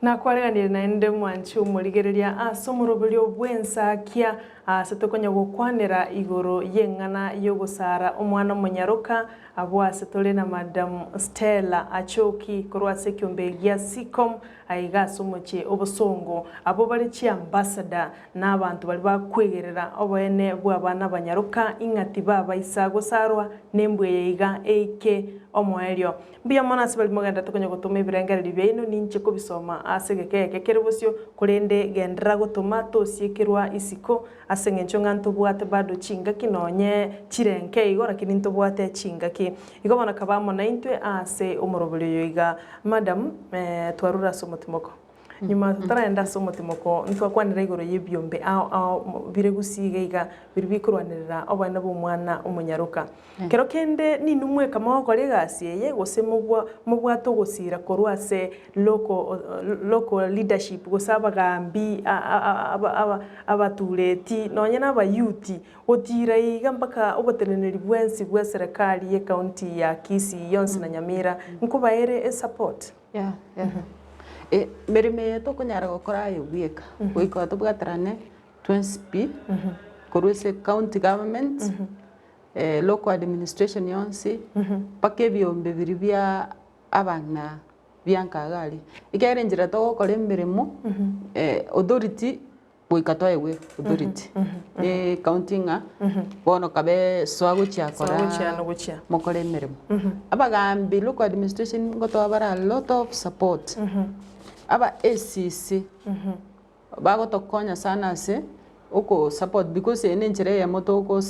nakwareganire naende mwanchi omurigereria ase omorubirio bwensakia ase tokonya gokwanera igoro y'eng'ana y'ogosara omwana omonyaroka abo ase tore na Madam Stella Achoki korwa ase ekiombe gia Sicom aiga ase omochie obosongo abo bari chiambassador n'abantu bari bakwegerera oboene bwa abana banyaroka ing'ati babaisa gosarwa nembweye iga eike omoerio mbia mona ase bari mogenda tokonya gotuma ebirengereri byaino ninche kobisoma ase gekeke kere bosio kurende gendera gotuma tosiekerwa isiko ase ng'encho ng'anto bwate bado chingaki nonye chirenke igo lakini ntobwate chingaki igo bona kabamo na intwe ase omoroberio iga madam twarura ase omotimoko nyuma taraenda ase omotimoko ntwakwanera igoro y'ebiombe ao bire gusiga iga biri bikorwanirira obwana bw'omwana omonyaroka kero kende ninu mweka mogokora egasi eye gose mobwate ogosira korwa ase local leadership gose abagambi abatureti nonye n'abayuti gotira iga mpaka oboteneneri bwensi bwa serikali y'ekaunti ya Kisii yonsi na Nyamira nkubaere e-support. Yeah. Merime yetu kunyara gukora ayo bweka goika tubwatarane 20p korwa ase county government local administration yonsi paka ebiombe biri bia abana biankagari ikere njira togokora emirimo authority goika twaewe authority county ng'a bono kabe swagochiakora mokore emirimo abagambi local administration ngotwabara a lot of support aba ACC bagotokonya sana ase uko support because ene njira ya moto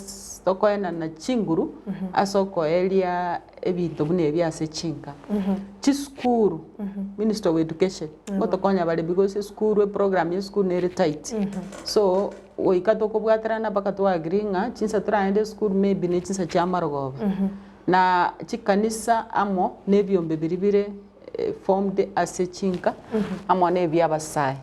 tokoena na chinguru asoko area ebintu bune byase chinga chiskuru Minister of Education gotokonya bale because school program ya school nere tight so oikato bwatarana baka to agringa chinsa traende school maybe ne chinsa chamarogoba na chikanisa amo nebyombe biribire formed as a chinka amone byabasai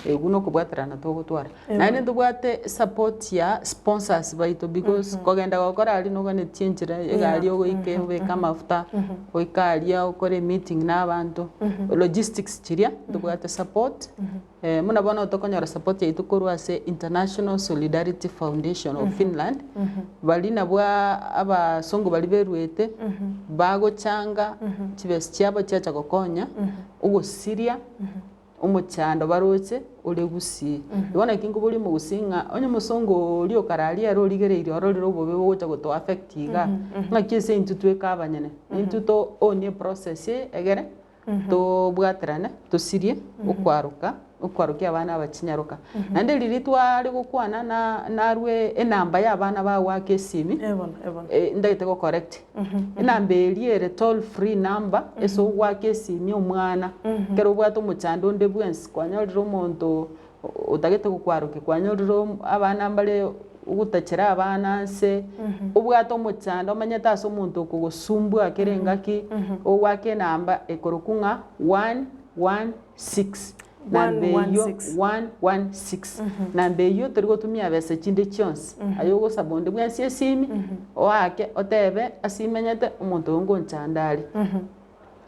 eguno kubwatarana togotwara naine tubwate support ya sponsors baito because kogenda gokora ali no gane tienjira egali ogoike beka mafuta oikalia okore meeting n'abantu logistics chiria tubwate support muna bona tokonyora support ya itukorwa ase International Solidarity Foundation of Finland bali nabwa abasongo bali berwete bagochanga chibesi cyabo cyacha gokonya ugo Syria umuchando baroche ule gusi ibona kingo buli mu gusinga onye musongo lio karali aro ligereire aro liro bobe wocha goto affect iga ngakise intutwe kabanyene intuto onye process egere to bwatrana to sirie ukwaruka abana abakinyaruka nande liritwa ari gukwana narwe enamba y'abana ba wake simi ndagite go correct enamba eliere toll free number eso wake simi omwana kero bwato muchando nde bwensi kwanyoriro omonto utagite gukwaruka kwanyoriro abana mbale ugutachira abana se ubwato muchando manyata so omonto kugosumbwa akerengaki owake namba ekorokunga 116 namba eyo 116. 116 namba eyo tori gotumia besa chinde chionsi ayo ogosabonde bwensi esimi oake otebe asimenyete omonto ongonchandari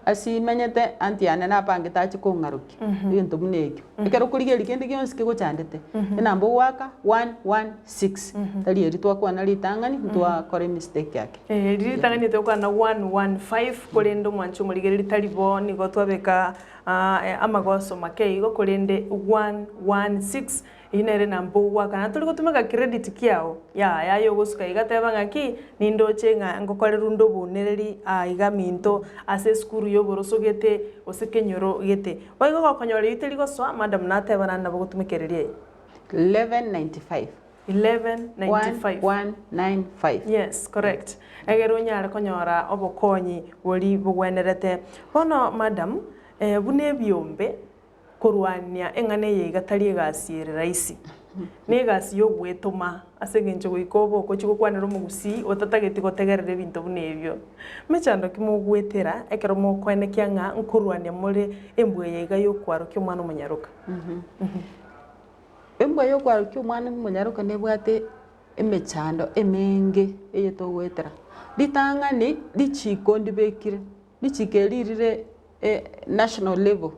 asimenyete anti ane napangete ache kong'aroki egento buna ekio ekero korigeri kende gionsi kegochandete enamba ogwaka 116 tari eri twakwana ritang'ani ntwakora emistake yake riritang'ani tokwana 115 korende omwancho omorigereri tari bo nigo twabeka amagoso make igo korende 116 inere namba ogwakana tori gotumeka credit kiao yayo ogosuka igateba ng'aki nindoche ng'a ngokorera unde obonereri iga minto ase esukuru ya oboroso gete ase kenyoro gete boigo gokonyora ite rigosoa madam nateba nana nabo gotumekereria 1195 1195 1195 yes correct egero nyare konyora obokonyi bori bogwenerete bono madam buna ebiombe korwania eng'ane yeiga tari egasi ere raisi na egasi yogwetoma ase eng'encho goika obokochi gokwanera omogusi otatageti gotegerera ebinto buna ebio mechando ki mogwetera ekero mokwenekia ng'a nkorwania more embwe yeiga yokwarokia omwana omonyaroka embwa yokwarokia omwana omonyaroka nebwate emechando emenge eye togwetera ritang'ani richiko ndibekire richiko eririre national level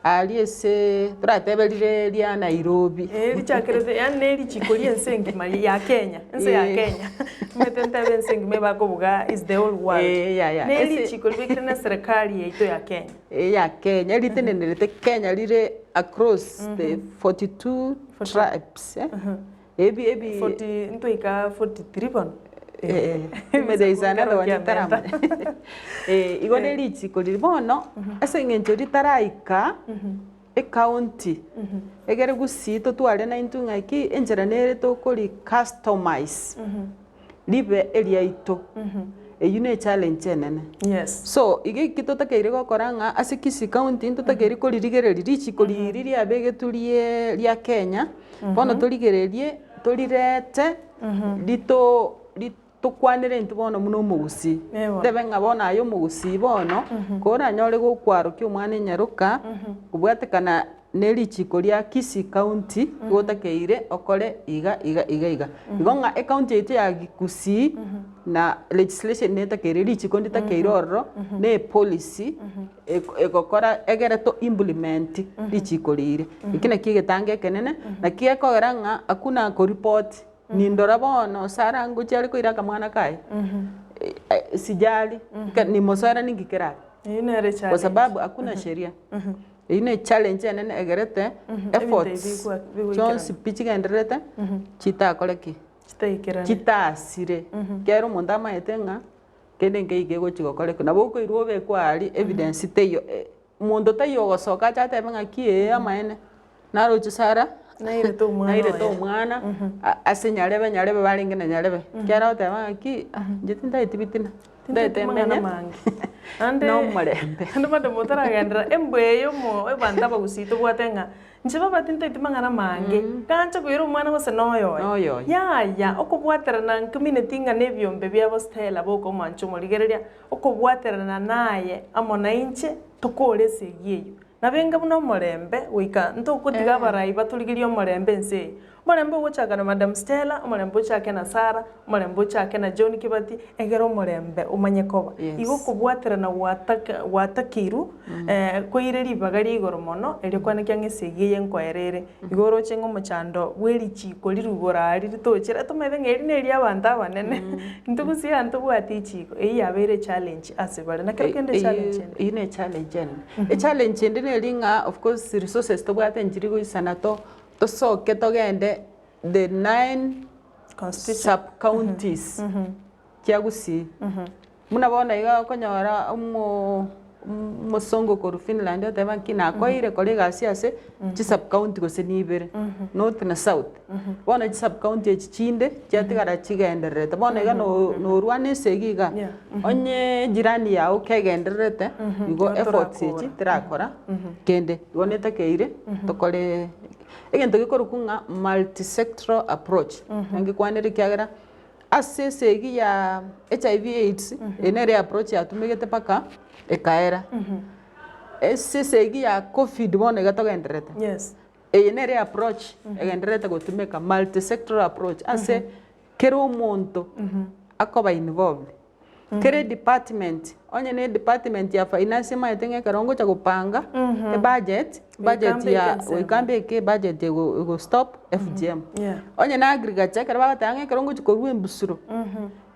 ali ase torateberire ria Nairobi richakerete yani neri chikori ense engima ya Kenya ense ya Kenya metentebe ense engima bakobuga is the whole world neri chikori bekire na serikali yeito ya Kenya ya Kenya ritenenerete Kenya rire across the 42 tribes ebi 40 ntoika 43 bon medeisana ndo wanitarama igo neri chikori bono ase eng'encho ritaraika county egere gusito tware na intung'aki enchera nere tokori customize libe eriaito eyu ne challenge enene yes so ige kitotakeire gokora ng'a ase Kisii county ntotakeire koririgereria richiko riri riabegeturie ria Kenya bono torigererie torirete tokwanere into bono muno omogusi tebe ng'a bono ayo omogusi bono kora nyore gokwarokia omwana enyaroka obwatekana nerichiko ria Kisii county gotakeire okore iga igo ng'a ecounty yaito ya Kisii na legislation netakeire richiko nditakeire ororo ne policy egokora egere to implement richiko rire ikina kigetange kenene na kiekogera ng'a akuna ko report nindora bono sara nguchi ari koira kamwana kae sijali ni mosara ningikera kwa sababu hakuna sheria ine challenge enene egerete efforts Jones pichiga enderete chita koleki chita asire kero monda maete ng'a kende ngeige gochigo koleki nabo koirwo be kwari evidence teyo mondo tayo gosoka chate ng'a kie amaene naro chisara naire omwana ase nyarebe baringe na nyarebe kera oteba ki njitinda itibitina ndete menye no marembe ando bado motaragendera embweyo mo ebanda bagusito bwatenga ncheba batinta itimangana mange kancha kuira omwana gose noyo ya okobwaterana nkimine tinga nebyombe byabo stela boko mancho morigereria okobwaterana naye amona inche tokore segiyeyo nabenga buno omorembe wika ntokotiga barai baturigiria omorembe nse omorembe ogochaka na Madam Stella omorembe ochake na Sara omorembe ochake na John Kibati egera omorembe omanye koba igo kobwaterana watakiru koire ribaga rigoro mono eri kwanekia ng'esegi yenkoerere igoro chengo mochando bweri chiko rirugora ritochera tomebe ng'eri neri abantu abanene ntugusi antu bwati chiko yabere challenge asibare na kende challenge ine challenge e challenge ndine ng'a of course resources to bwate njiri go isanato to soke togende the 9 sub counties kiagusi muna bona iga konyora musongo koru Finland oteba kina koire kore gasi ase chi sub county gose nibere north na south bona chi sub county chinde chatigara chigenderete bona iga no rwane segiga onye jirani yao kegenderete igo efforts echi tirakora kende boneta keire tokore egento gikoruku ng'a multi-sectoral approach ngikwanere kiagera ase segi ya HIV AIDS enere approach yatumegete paka ekaera esesegi ya covid bono igatogenderete Yes. nere approach egenderete gotumeka multi-sectoral approach ase kero omonto akoba involved kere department onye ne department ya finance maitenge karongo cha kupanga budget ya wekambe ke budget go stop FGM Yeah. onye na agriculture kare bagatanga karongo cha korwe mbusuro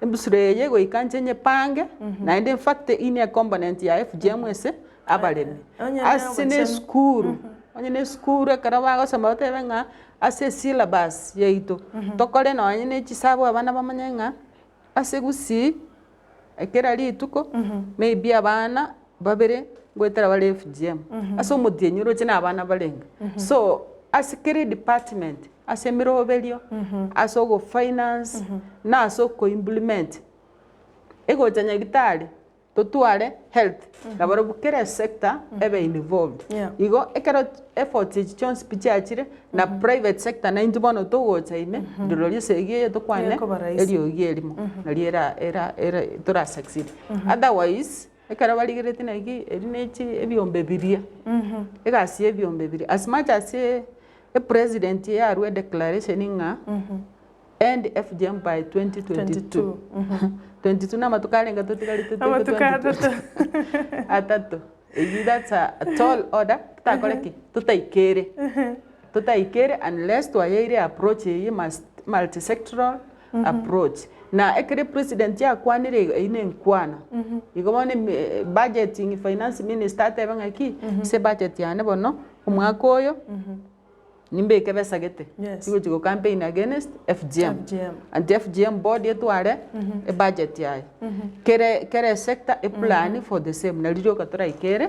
mbusuro ye go ikanje nye pange na in fact ine component ya FGM ese abalemi asine school onye ne school kare bagasema batebenga ase syllabus yeito tokole na onye ne chisabo abana bamanyenga ase gusi ekera rituko maybe abana babere gwetera bale FGM aso mudienyuro china abana balenga so asikiri department asemiro belio aso go finance na aso ko implement ego tanya gitali totwale health kabaro bukere sector ebe involved igo ekero effort chons pichachire na private sector na intubono togo chaime ndolori segie to kwane elio yelimo naliera era tora succeed otherwise ekara baligirete na igi erinechi ebiombe biria egasi ebiombe biria as much as a president ya arwe declaration nga end FGM by 2022 22 na matukalenga tutikali atatu that's a tall order tutakoleki tutaikere unless twayeire approach ye multi-sectoral approach na ekere president ya kwanire ine nkwana igobone budgeting finance minister tebanga ki se budget ya ne bono umwaka oyo nimbe kebesa gete tigo campaign against FGM and FGM board yetware a budget yae kere sector a plan for the same na lijo katora ikere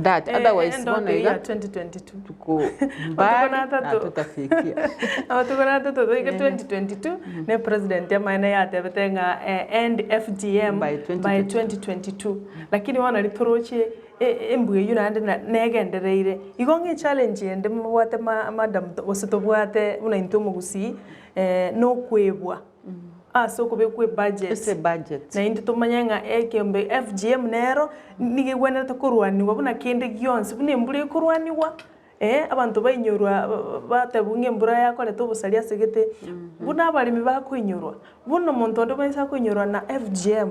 that otherwise bona iga 2022 tuko mbana tutafikia atukona toto 2022 ne president ya maana ya tebetenga end FGM by 2022 lakini wana liproche embuye yunande negendereire igonge challenge ende mwate madam wasitobwate una intomo gusi no kwebwa so kobe kwe budget na indi tomanyanga ekembe FGM nero nige wena tokurwani wabuna kende gyonse bune mbule kurwani wa abantu bayinyorwa batabunge mbura yakole to busalia segete buna abalimi bakwinyurwa buno muntu ndo bayisa kwinyurwa na FGM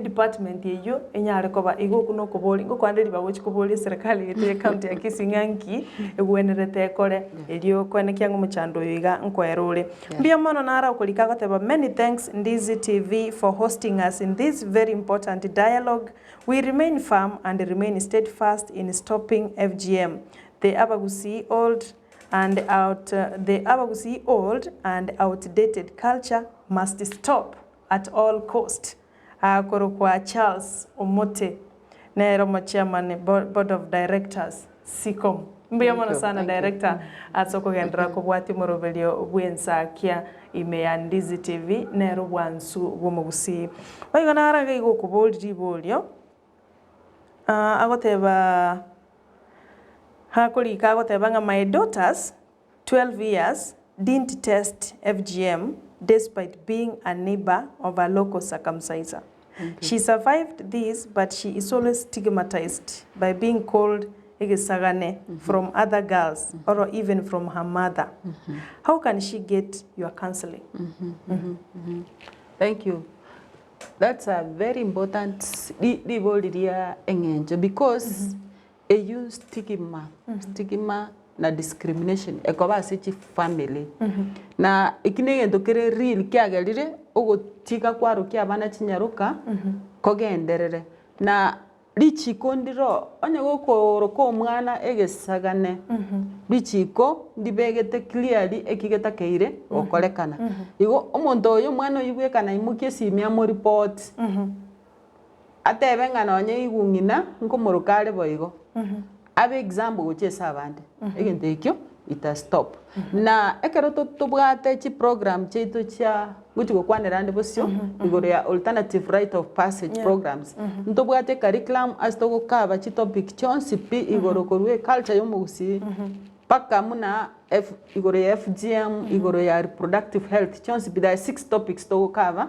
department yeyo enyare koba igo kuno koboli ngo kwandeli bawochi koboli serikali yete county ya Kisingangi egwenerete ekore elio kwene kyangu muchando yiga nkwerule mbia mono nara ukolika goteba many thanks Ndizi TV for hosting us in this very important dialogue. We remain firm and remain steadfast in stopping FGM. The Abagusi old and outdated culture must stop at all cost. Korokwa Charles Omote Nairobi chairman board of directors SICOM mbia mono sana director asoko gendra ko bwati morovelio bwensa kia imeya Ndizi TV nero bwansu gomugusi bayigana aranga igo ko boldi bolio agoteba hakoli kagoteba nga my daughters 12 years didn't test FGM despite being a neighbor of a local circumciser. She survived this, but she is always stigmatized by being called Egesagane from other girls or even from her mother. How can she get your counseling? Thank you. That's a very important because a use stigma na discrimination ekoba sichi family na ikinege ndokere real kyagalire ogotika kwaro kyabana kinyaruka kogenderere na lichiko ndiro onye ko omwana egesagane lichiko ndibegete clearly ekigeta keire okolekana igo omonto oyo mwana oyibwekana imukie simia mo report atebenga nonye igungina nkomorokale boigo abe example gochesa abande egente ekyo ita stop na ekero tubwate chi program cheito cha guti gokwanera ndi bosio igoro ya alternative right of passage programs ntobwate curriculum as to gokaba chi topic chonsi pi igoro korwe culture yo mugusi paka muna igoro ya FGM igoro ya reproductive health chonsi bida 6 topics to cover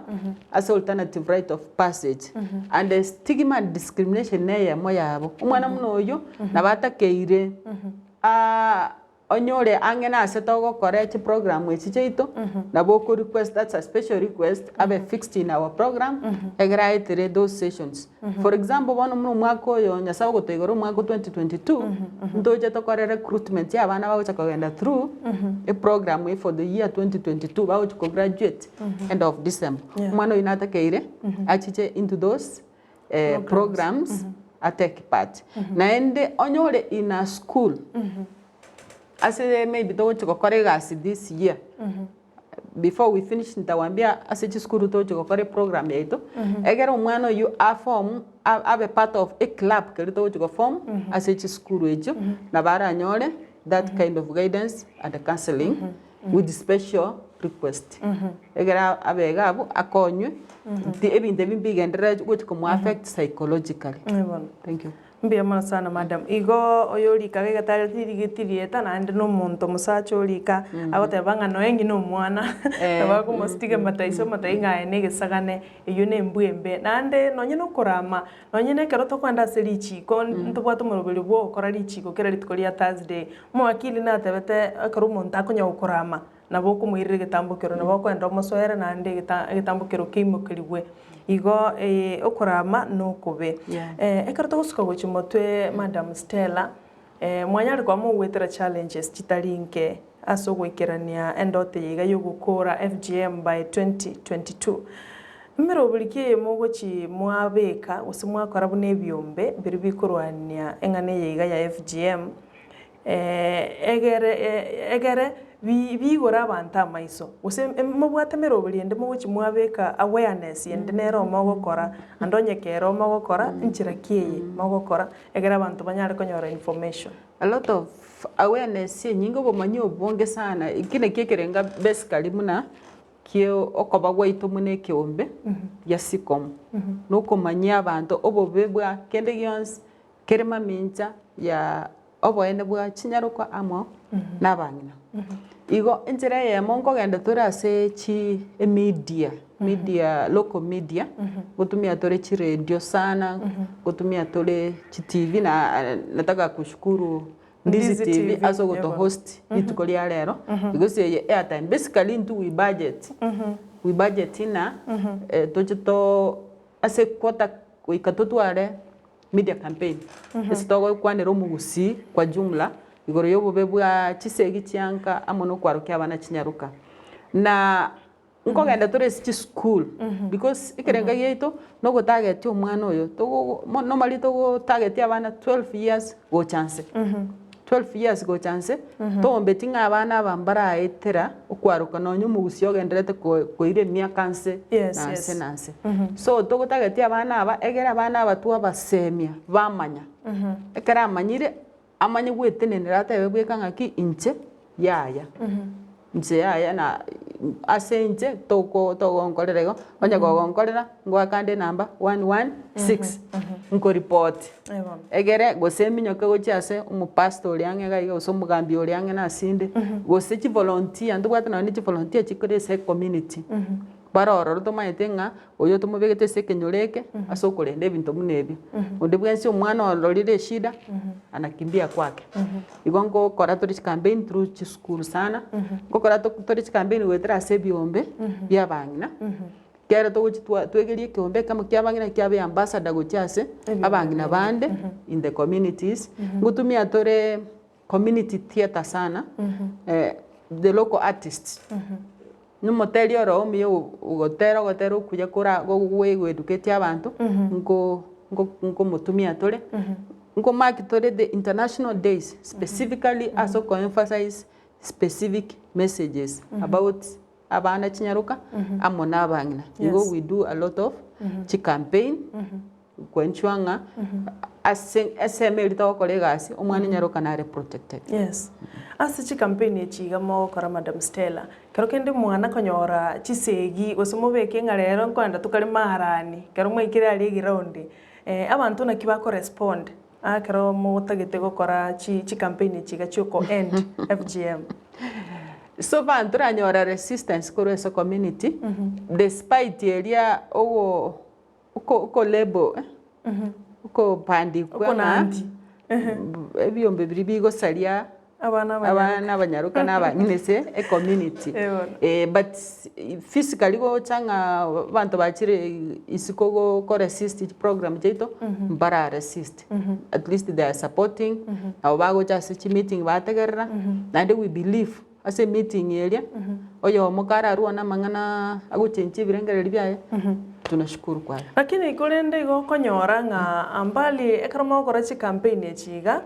as alternative right of passage and the stigma and discrimination neye moyabo umwana muno oyo nabatakeire onyore angena asetogo correct program wechicheito nabo ko request, that's a special request abe fixed in our program egraitere those sessions for example bono muno mwaka oyo nyasaba gotegoro mwaka 2022 ndoje tokore recruitment ya bana bagocha kugenda through a program for the year 2022 bagocha ko graduate end of December mwana inata keire achiche into those programs atake part naende onyore in a school ase maybe to chokore gasi this year before we finish ntawambia ase chiskuru to chokore program yaito egero mwana you a form abe part of a club kerito choko form ase chiskuru ejo na bara nyore that kind of guidance and counseling with special request egera abegabo akonywe ebinte bimbigendera gochiko mu affect psychologically. Thank you. Mbia mana sana madam. Igo oyolika kega tari gitirieta na ande no muntu musacho olika agotebanga no engi no mwana abako mostige mataiso matainga ene gesagane iyo ne mbuembe na ande nonye no korama nonye ne keroto kwanda serichi ko ntubwato murobeli bwo korari chiko kera litikolia Thursday mo akili na tebete akaru muntu akonya ukorama nabo kumwirire gitambukiro nabo kwenda omosoera na ande gitambukiro kimukiriwe igo okorama no kube ekarto gusuka gochimotwe Madam Stella mwanyari kwa mwetera challenges chitalinke aso gwikirania endote yiga yugukora FGM by 2022 mmero bulikie mogochi mwabeka usimwa karabu nebyombe biri bikorwania engane yiga ya FGM egere bigora abantu amaiso use mubwatemero buliende mugochi mwabeka awareness yende nero mogokora andonyekero mogokora nchira kiye mogokora egera abantu banyare konyora information a lot of awareness nyingo bomanyo bonge sana ikine kekerenga basically muna kio okoba gwaito mune kiombe ya sikom nuko manya abantu obobebwa kende gyons kerema mincha ya oboene bwa chinyaruko amo nabangina igo enjera ya monko genda turase chi media local media gutumia tore chi radio sana gutumia tore chi TV na nataka kushukuru Ndizi TV aso goto host itukolia lero because ye airtime basically into we budget ina tochito ase kwota ikatotware media campaign esitogo kwanero mugusi kwa jumla igoro yobo bebwa chisegi chianka amono kwarukia bana chinyaruka na nko genda tore si school because ikerenga yeito no go target omwana oyo to no mali to target abana 12 years go chance 12 years go chance to mbetinga abana bambara etera okwaruka nonyo mugusi ogenderete ko ire miakanse nanse so to go target abana aba egera abana abatu abasemia bamanya ekara amanyire amanye gwetenenera tebebweka ngaki inche yaya nche yaya na asenje toko nkorerego onya gogonkorera ngwakande number 116 nko report egere goseminyo ke gochase umupastor yange gaiga osomugambi oli yange na sinde gose chi volunteer ndubwata na ni chi volunteer chikore se community baroro tomayete nga oyo tomubegete sekenyoreke asokorende ebintu munebi onde bwensi omwana olorire shida anakimbia kwake igongo kora tori campaign through chi school sana kokora tori campaign wetera sebiombe bya bangina kera to twegerie kiombe kama kya bangina kya be ambassador gochase abangina bande in the communities ngutumia tore community theater sana the local artists numoteli oro omiyo ugotero kuja kura gogwe educate abantu ngo mutumia tole ngo mark tole the international days specifically also to emphasize specific messages about abana chinyaruka amona abangina ngo we do a lot of chi campaign kwenchwanga SML to kolegasi omwana nyaruka na protected. Yes. Asa chi campaign echiga mo kora Madam Stella. Kero kende mwana konyora chisegi osomobeke ngarero nkwanda tukali maharani. Kero mwikire ali girondi. Abantu na kiba correspond. akero mugutagite gukora chi campaign chiga chuko end FGM. So bantu ranyora resistance kuru eso community despite area uko label uko pandi kwa Nandi. ebyombe biri bigosaria abana abanyaruka n'abanyinese e community but physically go changa bantu bachire isiko go resist program jeito para resist at least they are supporting abo bago just meeting bategerera and we believe as a meeting area oyo mukara aruona mangana aguchenchi birengere byaye tunashukuru kwa lakini ikulende igo konyora nga ambali ekaramo gukora chi campaign echiga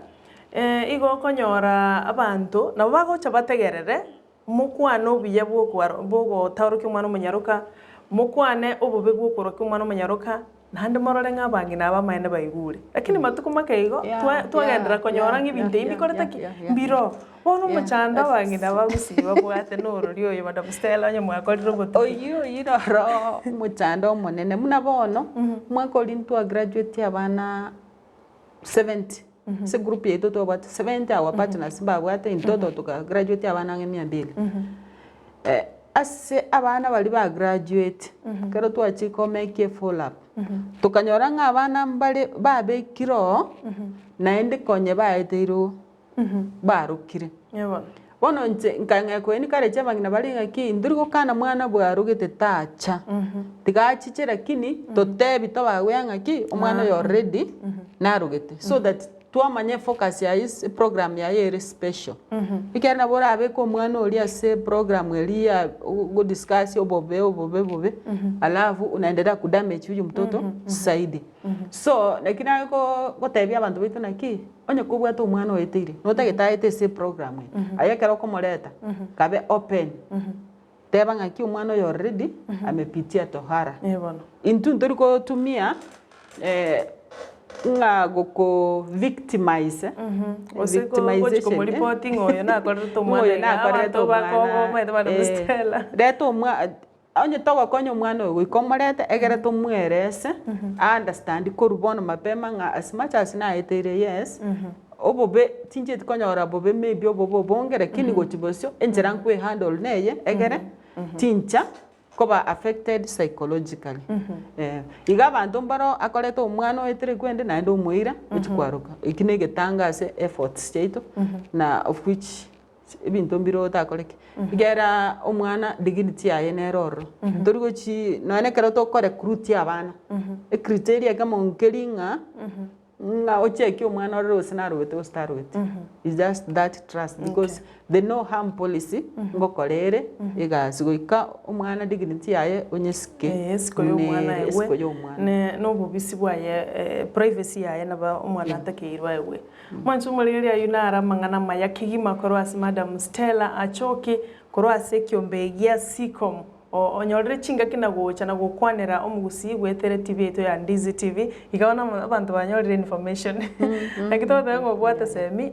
igo konyora abantu nabo bagocha bategerere mukwana obuya bwo taruka umwana omunyaruka mukwane obube bwo kuroka umwana omunyaruka nandi morore ng'abangi nabamaene baigure lakini matuko makeigo twagendera konyora ng'ibinto imbikorete mbiro bono omochando abangi nabagusiba bwate norori oyo Madam Stella onye mwakorire obotuko oyo iroro omochando omonene muna bono mwakori ntwa graduate abana 70 se group yetu twabwate 70 our partners babwate in total tuka graduate abana 200 ase abana bali ba graduate kero twachiko make follow up tukanyora ng'abana mbale babekiro naende konye baeteiro barukire bono nche nkanga kweni kare chabangina bali ngaki ndirigo kana mwana bwarugete tacha tigachiche lakini totebi tobawe ngaki omwana yo ready narugete so that twamanye focus ya is program ya yere special ikana bora abeko mwana oli ase program elia go discuss obobe alafu unaendelea kudamage huyu mtoto zaidi so lakini ako gotebia abantu bitu naki onye kubwata omwana oyetire notagetaete se program ayekera komoreta kabe open teba ngaki omwana yo already amepitia tohara intu ndoriko tumia nga goko victimize victimization reporting oyo na korito mwana abantu bakogo mwe Madam Stella reto mwa onye togo konyo mwana oyo ikomorete egere to mwerese understand korubono mapema nga as much as na etere yes obobe tinje tikonyora bobe maybe obobo bongere kini gochibosyo enjera nkwe handle neye egere tincha koba affected psychologically iga abantu mbaro akoreta omwana oetere kwende naende omoira ekikwaruka ikinege tangase efforts cheito na of which ebinto mbiro takoreke igera omwana dignity yaye neroro ndorigo chi nane kero to kore recruit abana criteria kama onkeringa nga ocheki omwana rose na rote starwete is just that trust because the no harm policy ngokorere igasigoika omwana dignity yaye onyeske esiko yo mwana ne no bubisi bwaye privacy yaye naba omwana atakeirwa ewe mwanzu muliri ayunara mangana maya kigima korwa Madam Stella achoki korwa sekiombe gia sikom onyorere chinga kina gocha na gukwanera omugusi gwetere TV eto ya Ndizi TV ikabona abantu banyorere information akitothe ngo bwata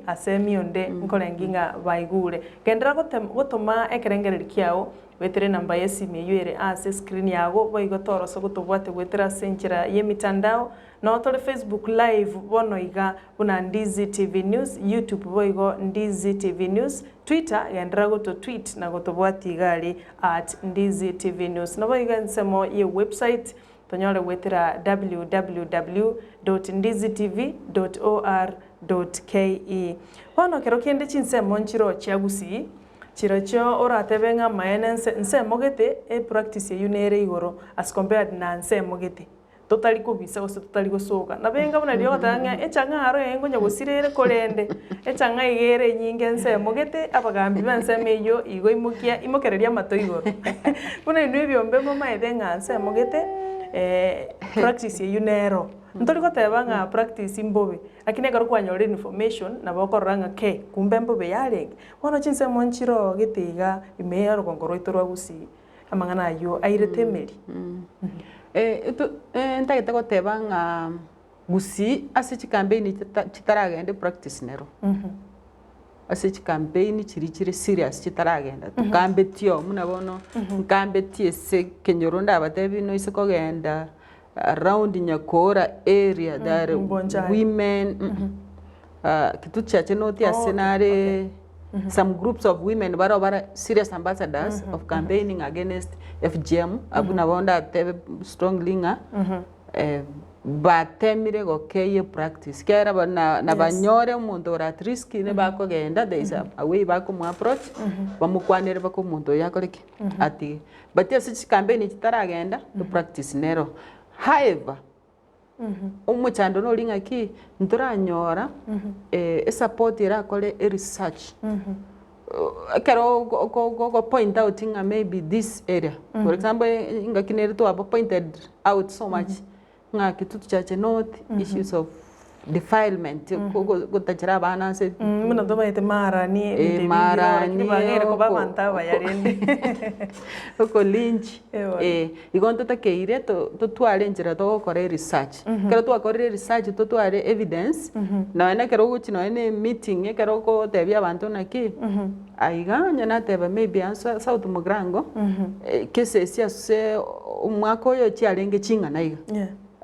asemi onde nkorenginga baigure gendera gotoma ekerengereri kiao wetere namba yesimu yere ase screen yago boigotoro so gotobwate gwetera senchira ye mitandao no tole Facebook live bono iga buna Ndizi TV News YouTube boigo Ndizi TV News Twitter gendera goto tweet na gotobwati igali @Ndizi TV News no boiga nsemo ye website tonyole gwetera www.ndizitv.or.ke bono kero kende chinsemo nchiro chiagusi chiracho oratebenga maenense nsemogete practice yunere igoro as compared na nsemogete totally kubisa ose totally gosoka nabenga buna rio gatanga echanga haro yengo nyagosirere korende echanga igere nyinge nsemogete abagambi bansemeyo igo imukia imokereria mato igoro buna inu byombe mama edenga nsemogete practice yunero ntoli gotebanga practice imbobe akine garo kwanyore information na bokoranga ke kumbe mbobe yale wono chinse monchiro gitiga imeyaro kongoro itorwa gusi amangana yo airetemeri ntagete gotebanga gusi ase campaign chitaragende practice nero ase campaign chiri serious chitaragenda tukambetio muna bono nkambetie se kenyoronda abatebi no ise kogenda around Nyakora area there are Mbonjari. women kitu chache noti asenare some groups of women bara serious ambassadors of campaigning against FGM abuna bonda tebe strong linga batemire gokeye practice kera na banyore umuntu ora at risk ne bakogenda there is a way bakomu approach bamukwanire bakomuntu yakoreke ati but yes campaign kitaragenda to practice nero however umuchando no linga ki nturanyora support irakore research kero go point out inga maybe this area for example inga kinere to abo pointed out so much nga kitutu chache note issues of defilement gutachira bana se muna toma ite mara ni bagere ko bamanta bayarende ko lynch igonto takeire to twale njira to kore research kero to kore research to twale evidence na ena kero guchi no ene meeting kero ko tebia abantu naki aiga nyana teba maybe ansa South Mugrango kese sia se umwako yo chialenge chinga naiga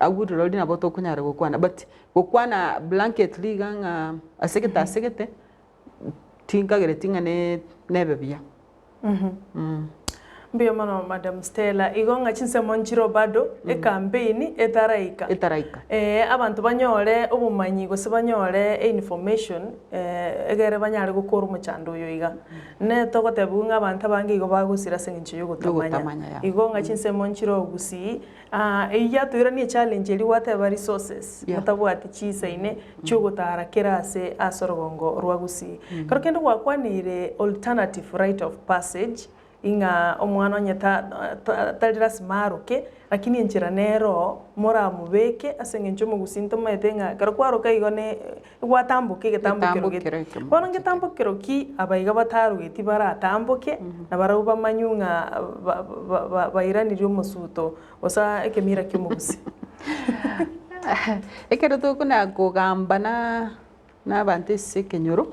aguru rodi na boto kunyara gukwana but gukwana blanket liga nga asekete tinga gere tinga ne nebebia mbio mano Madam Stella igonga chinse monchiro bado campaign etaraika abantu banyore obumanyi gose banyore information egere banyare gukora umuchando yo iga ne togotebunga abantu abange igo bagusira sengincho yo gutamanya igonga chinse monchiro gusi iya tuira ni challenge eri whatever resources mutabwati chisaine chugutara kirase asorogongo rwagusi karokendo gwakwanire alternative right of passage inga omwana nyeta talira smaruke lakini enchira nero mora mubeke asengencho mugusinto maetenga karakwaro kaigone gwatambuke getambukiro bono getambukiro ki abaiga bataru geti bara tambuke na baruba manyunga bairanirio musuto osa ekemira kyumugusi ekero to kuna kugamba na bante sekenyoro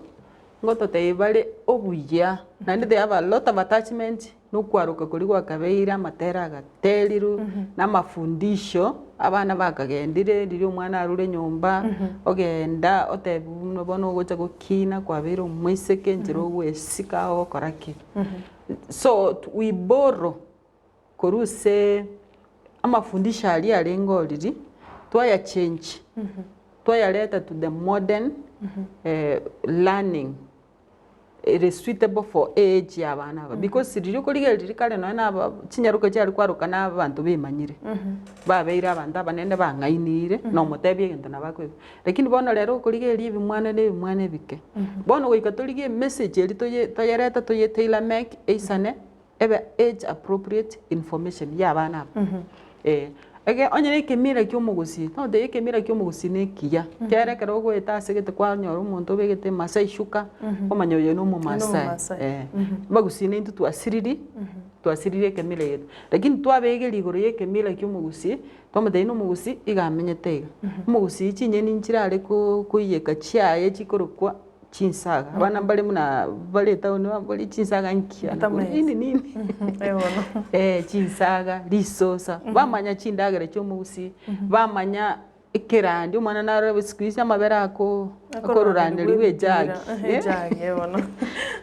ngoto teibale obuya nandi they have a lot of attachment no kwaruka kuri kwa kabeira matera gateliru na mafundisho abana bakagendire riri umwana arure nyumba ogenda otebuno bono gocha gukina kwa bero mwiseke njiro wesika okoraki so we borrow koruse amafundisho ali alengo riri twaya change twaya leta to the modern learning. It is suitable for age yabana because riri kuri kale no na chinyaruko cyari kwaruka n'abantu bimanyire babeira abantu abanende bangainire no mutebye gento nabakwe lakini bono rero kuri geri bimwana bike bono wika turigie message eri toyereta toye tailor make isane ebe age appropriate information yabana ege onyene kemira kyumugusi no de kemira kyumugusi ne kiya kere kero go etasegete kwa nyoro umuntu begete masai shuka omanyoyo no mu masai bagusi ne ntu twasirire kemira yetu lakini twabege ligoro ye kemira kyumugusi tomade no mugusi igamenyete mugusi chinye ninchirare kuyeka chiaye chikorokwa chinsaga abana bali muna bali tawo bali chinsaga nkia nini chinsaga risosa bamanya chindagere cyo mugusi bamanya ikirandi umwana naro squeeze amabera akorurande liwe jagi bono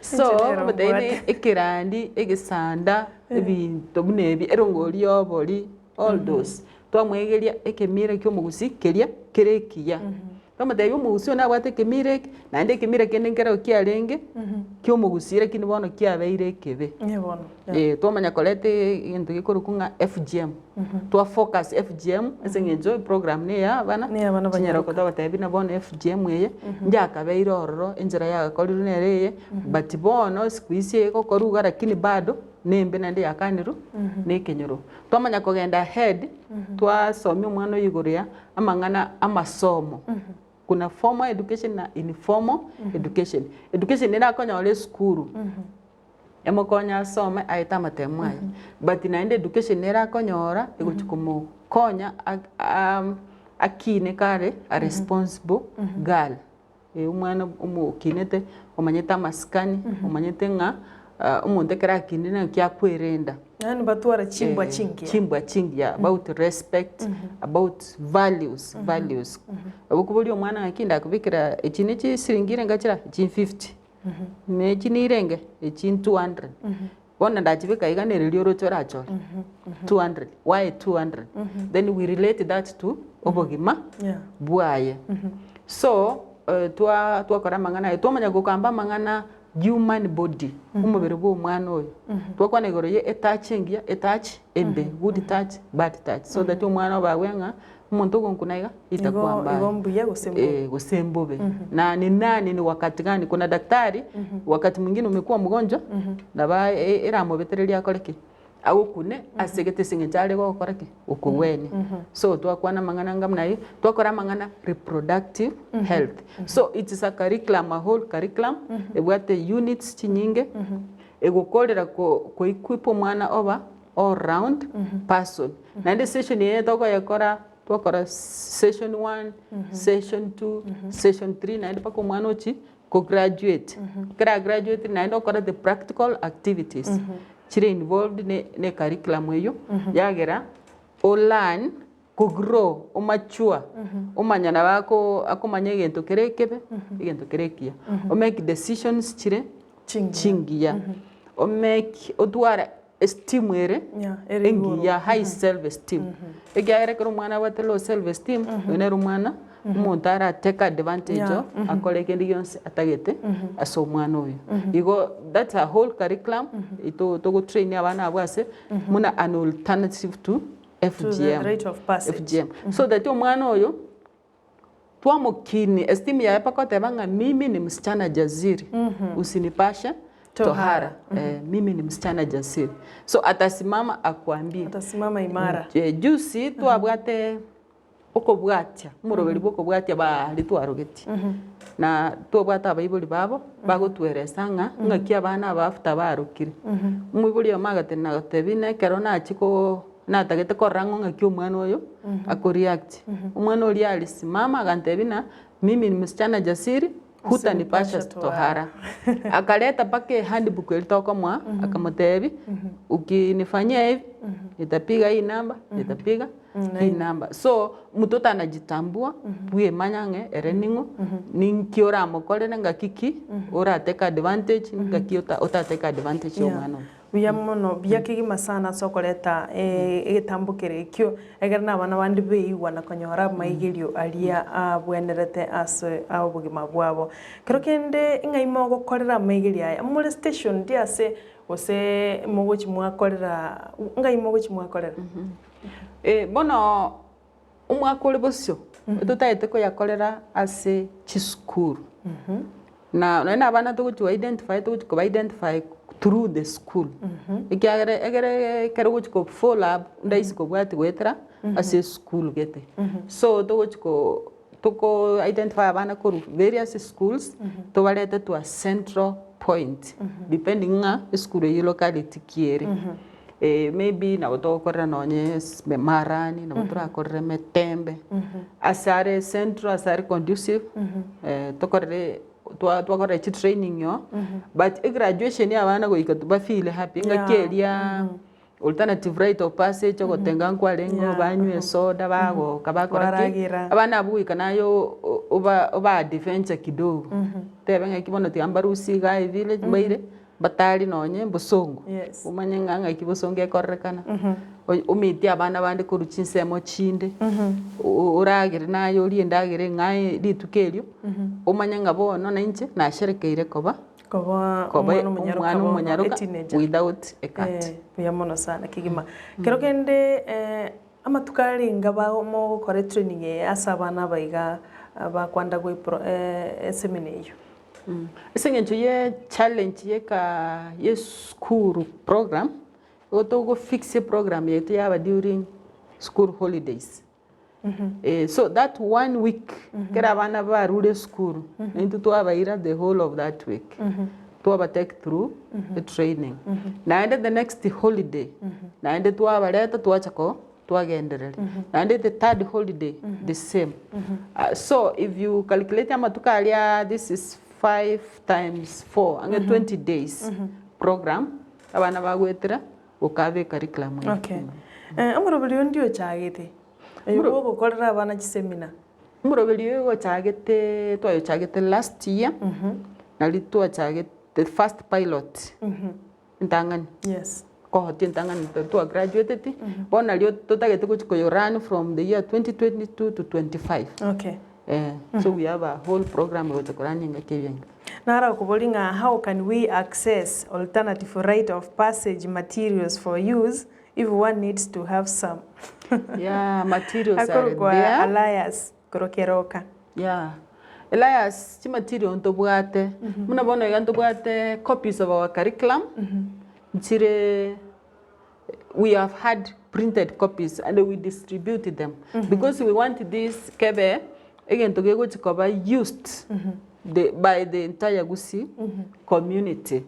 so badene ikirandi egisanda ebintu bunebi erongori yobori all those twamwegeria ekemira kyo mugusi keria kerekia kama dayo mugusi na bwate kemire na ande kemire kende ngero kialenge kyo mugusire kini bono kiabeire kebe bono twamanya kolete into gikurukunga FGM twa focus FGM esengejo program ne ya bana chinyero ko tabatebi na bono FGM yeye njakabeire ororo enjira ya koliru nereye but bono squeeze ko koruga lakini bado nembe nande yakaniru nekenyoro twamanya kogenda head twasomya umwana yigoria amangana amasomo kuna formal education na informal education ina konya ole skuru emo konya some aita matemwa but na education era konyora egochikomo konya akine kare a responsible girl umwana umukinete omanyeta maskani omanyete nga umuntu kera kinina kya kwerenda Yani batwara chimbwa chingi. Chimbwa chingi about respect, about values. Abukubuli omwana akinda kubikira ekine chisiringire ngachira chin 50. Nechinirenge echin 200. Bona ndachibika iganere rochora achora 200. Why 200? Then we relate that to obogima bwaye. So twakora mangana twamanya gukamba mangana human body umubiri bw'omwana oyo twakwana igoro ye etach embe good touch bad touch so that omwana bawenga umuntu gonkunaiga itakwamba gusembube na ni nani ni wakati gani kuna daktari wakati mwingine umekuwa mgonjwa na ba era mobeterelia akoreki au kune asegete singechale go koreki ukuweni so twakwana mangana ngamnai twakora mangana reproductive health so it is a curriculum, a whole curriculum ebwate units chinyinge egokorera ko equip omwana over all round person na ndi session ye yakora twakora session 1 session 2 session 3 na ndi pako mwana ochi ko graduate graduate na ndi okora the practical activities chire involved ne curriculum eyo yagera o learn ko grow o mature o manyana bako akomanya egento kerekebe egento kerekia o make decisions chire chingia o make odwara esteem ere engia high self esteem egere ko mwana wa low self esteem ene rumana umuntu ara take advantage akoleke ndiyonse atagete aso mwana oyo igo that's a whole curriculum ito to go train abana abwase muna an alternative to FGM, to the rate of passage. FGM. So that mwana oyo twamukini esteem ya pakote banga mimi ni msichana jasiri usinipashe tohara mimi ni msichana jasiri so atasimama akwambie atasimama imara jusi twabwate okobwatia muroberi bwokobwatia ba litwarogeti na twabwata abayibuli babo bagotweresanga ngakia bana bafuta barukire mwibuli omagate na gotebine kero na chiko na tagete korango ngakio mwana oyo akoreact omwana oli alisimama agantebina mimi ni msichana jasiri hutanipasha tohara akaleta pake handbook ilitoka mwa akamotebi ukinifanyia hivi nitapiga hii namba nitapiga hii namba so mtoto anajitambua buye manyange ereningo ninkiora mokorera ngakiki ora take advantage ngakiota utateka advantage yo mwana buya mono byakigima sana sokoleta egitambukire kyo egerna abana bandi beigwa na konyora maigirio alia abwenerete ase abugima bwabo kero kende ingaimo gokorera maigiria aya muri station diase ose mogochi mwakorera ngaimo gochi mwakorera bono umwakole bosyo tutaite ko yakorera ase chiskuru na abana to identify through the school egere kero go follow up ndais ko bwati wetra ase school gete so to go identify abana ko various schools to balete to a central point depending na school ye locality kiere maybe na botokorera nonye Marani na botokorera Metembe asare central asare conducive tokorere twakora training yo but graduation ya bana go ikatuba feel happy ngakeria alternative rite of passage ogotenga nkwarengo banywe soda bago kabakora abana buika nayo oba adventure kidogo tebe ngakibono tiambarusi ga village baire batali nonye mbusongo umanye nganga ikibusongo ekorrekana umiti abana bandi kuruchinsemo chinde uragire nayo liendagire ngai litukelyo umanye ngabono nainche nasherekeire koba umwana umunyaruka without a cut yamono sana kigima kero kende amatukari ngaba mo gukora training asa abana baiga bakwanda go semineyo Isengencho ye challenge ye ka ye school program oto go fix a program ye yaba during school holidays so that 1 week kera bana ba rule school into to abaira the whole of that week to aba take through the training na and the next holiday na and to abaleta to achako twagenderere and the third holiday the same so if you calculate amatukalia this is 5 times 4 anga 20 days program abana bagwetera ukabe curriculum. Okay. Omuroberi ndio chagete. Eyo gukorera abana chisemina. Omuroberi oyo chagete twayo chagete last year. Nali twachagete the first pilot. Ntangani. Yes. Kohoti ntangani twa graduated. Bona lio totagete kuchiko run from the year 2022 to 25. Okay. So we have a whole program with running again. Nara kubolinga, how can we access alternative rite of passage materials for use if one needs to have some? Yeah, materials are Akorukwa there. Elias Korokeroka. Yeah. Elias, chi material ntobwate. Muna bona yantobwate copies of our curriculum. Chire, we have had printed copies and we distributed them because we want this kebe again to go to cover used by the entire Gusii community.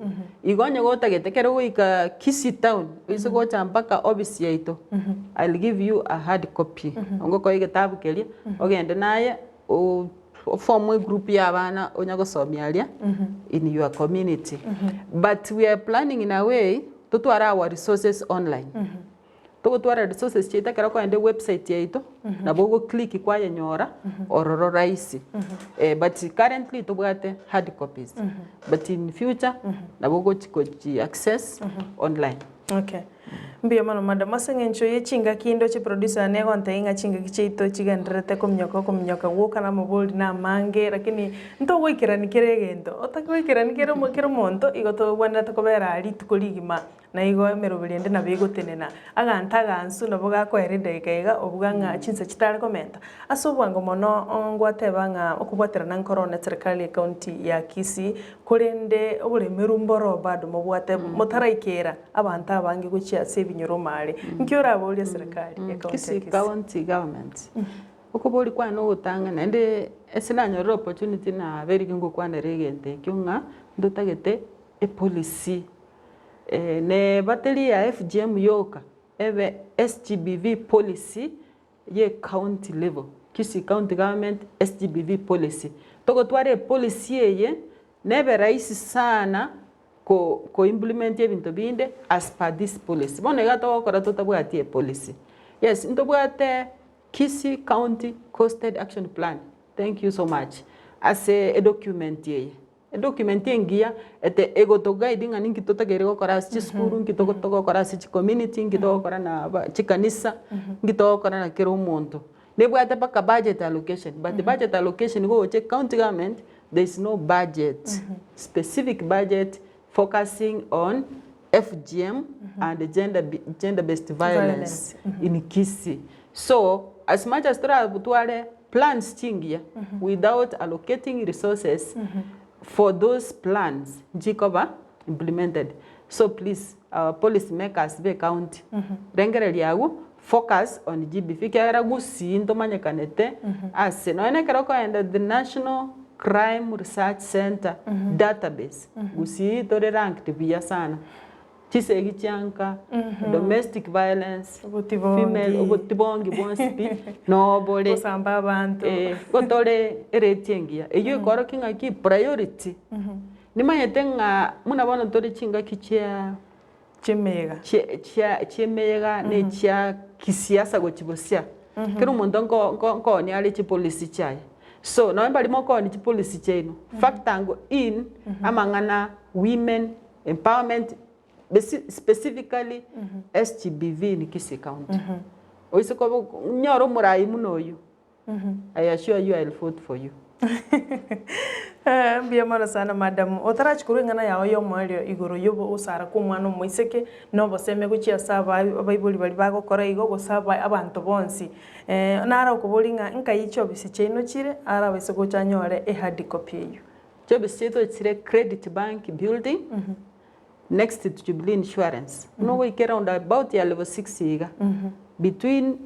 Igonye go tagetekero wika Kisii town iso go champaka office yaito. I'll give you a hard copy. Ongo ko igetabu kelia ogende naye o form a group ya bana onyago somialia in your community. But we are planning in a way to twara our resources online. Togo twara resources chita kera kwa ende website yaito na bogo click kwa yenyora ororo raisi. But currently tubwate hard copies. But in future na bogo chikochi access online. Okay. Mbia mano madam masengencho ye chinga kindo chi producer ne gonta inga chinga kicheito chiganderete komnyoka woka na mobold na mange lakini nto wikira nikiregento otakwikira nikero mukiro monto igoto bwana takobera ali tukoligima na igo merobelende na bego tenena agantaga ansu na boga ko erinde ikaiga obuganga chinsa chitare komenta asobwango mono ngwatebanga okubwatera na corona serikali county ya Kisii kurende obulemeru mboro bado mobwate motaraikera abantu abangi guchia sebinyoro mali nkiora aboli serikali ya Kisii county government okuboli kwa no utanga nende esinanyo opportunity na very kingo kwa regente kyunga ndotagete a policy ne battery ya FGM yoka ebe SGBV policy ye county level Kisii county government SGBV policy toko tware policy ye nebe rahisi sana ko implement ebintu binde as per this policy bona gato ko totabwati policy. Yes, ntobwate Kisii County Costed Action Plan. Thank you so much. As a document ye. A document ngia ete ego to guiding and nkitota gerego kora si school nkitoko toko kora si community nkitoko kora na chikanisa nkitoko kora na kero monto. Nebwate paka budget allocation, but the budget allocation go check county government there is no budget specific budget focusing on FGM and gender-based violence in Kisii. So, as much as there plans chingia without allocating resources for those plans, Jikoba implemented. So please, our policy makers be county. Rengere liagu focus on GBV. Kera Gusii into manyakanete as no enekeroko and the National Crime Research Center database. Gusii tore ranked via sana. Chisegi chanka, domestic violence, female obotibongi bonsipi, no bole. Osamba bantu. Gotore eretiengia. Eyo koro kinga ki priority. Nima yetenga muna bana tore chinga kichia chemega. Chemega ne chia kisiasa go chibosia. Kero mondo ngo ni ali chi policy chai. So na mbali moko ni chi policy chaino. Factango in amangana women empowerment specifically SGBV in Kisii County. Oisoko nyoro murai munoyu. I assure you I'll vote for you. Mbia mara sana madam otarachi kurengana yawo yo mwalio igoro yobo usara ku mwana moiseke no boseme guchia saba abayibuli bali bagokora igo gosaba abantu bonsi nara okubolinga nkayicho bisicheno chire ara bese gochanyore e hard copy you job sito chire Credit Bank building next to Jubilee Insurance no we get around about ya level 6 iga between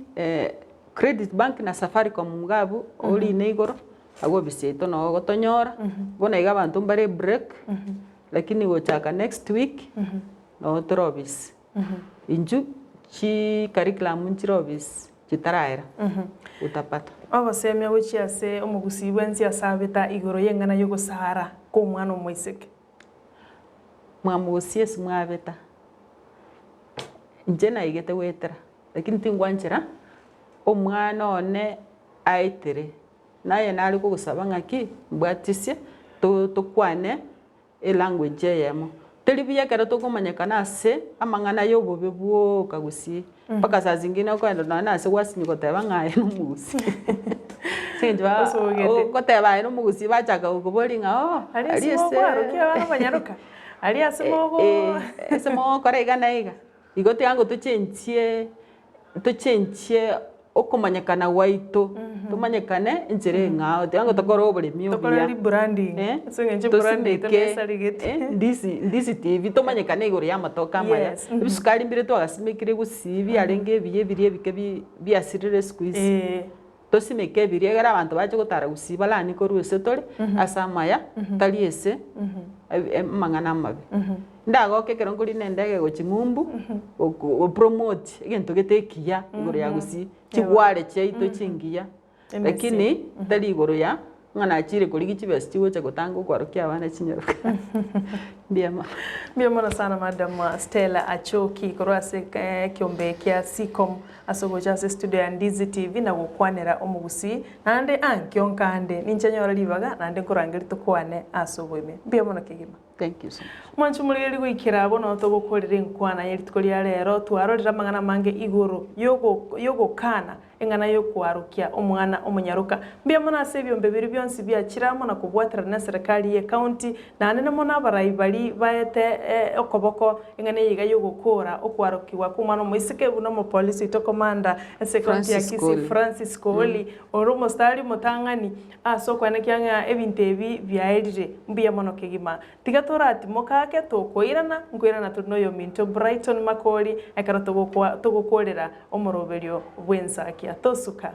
Credit Bank na Safaricom Mugabu oli neigoro ago bisito no gotonyora bona iga bantu mbare break lakini gochaka next week no trobis inju chi curriculum nchirobis chitaraira utapata abaseme gochia se omugusi bwensi asabita igoro yengana yo gosara ko mwana moiseke mwamusies mwabeta inche naigete gwetera lakini tingwanchera omwana one aitere naye nari kogosaba ng'aki mbwatisie tokwane elanguage eyemo teri buya kero tokomanyekana ase amang'ana ya obobe bwoka gusii mpaka saa zingine okoenda nona ase gwasinyi goteba ng'aye nomogusi goteba aye nomogusi bachaka gokobori ng'a ari ase mogokora iga na iga igo tigango tochenchie okomanyekana gwaito tomanyekane enchera eng'ao tigango tokora oboremi obuya ndisi tv tomanyekane igoro ya amatoka amaya ebisukari mbire twagasimekire gusii biarenge ebiya ebiria ebike biasirire siku isi tosimeke ebiria egere abanto bache gotara gusii balani korwa ase tore ase amaya tari ase amang'ana amabe ndagoka ekero nkori na endege gochi ng'umbu opromote egento gete ekiya igoro ya gusii chigware chiaito chingiya lakini tari igoro ya ng'ana achire korigi chibesi chigocha gotanga okwarokia abana chinyaroka mbiamono sana madam Stella Achoki korwa ase kiombe kia Sicom ase gocha ase studio ya Ndizi TV na gokwanera omugusi nande ankionkande ninchanyora libaga nande nkorangeri tokwane ase obweme mbiamono kigima. Thank you so much. Mwanchu muligeri goikera bono togokorera enkwana yeritukoria rero twarorera amang'ana mange igoro yogokana eng'ana yokwarukia omwana omonyaruka mbiamono ase ebiombe biri bionsi biachiramo na kobwatera na serikali ye county nane namo nabarai bari baete okoboko eng'ana yiga yogokora okwarukiwa kumwana omoisike buno omopolisi tokomanda ase county ya Kisii Francis Kooli oromo stari motang'ani ase okwanekia ng'a ebinto ebi biaerire mbiamono kegima tigatora ati mokake tokoirana nkoirana tunoyo minto Brighton Makori ekero togokorera omoroberio bwensakia tosuka.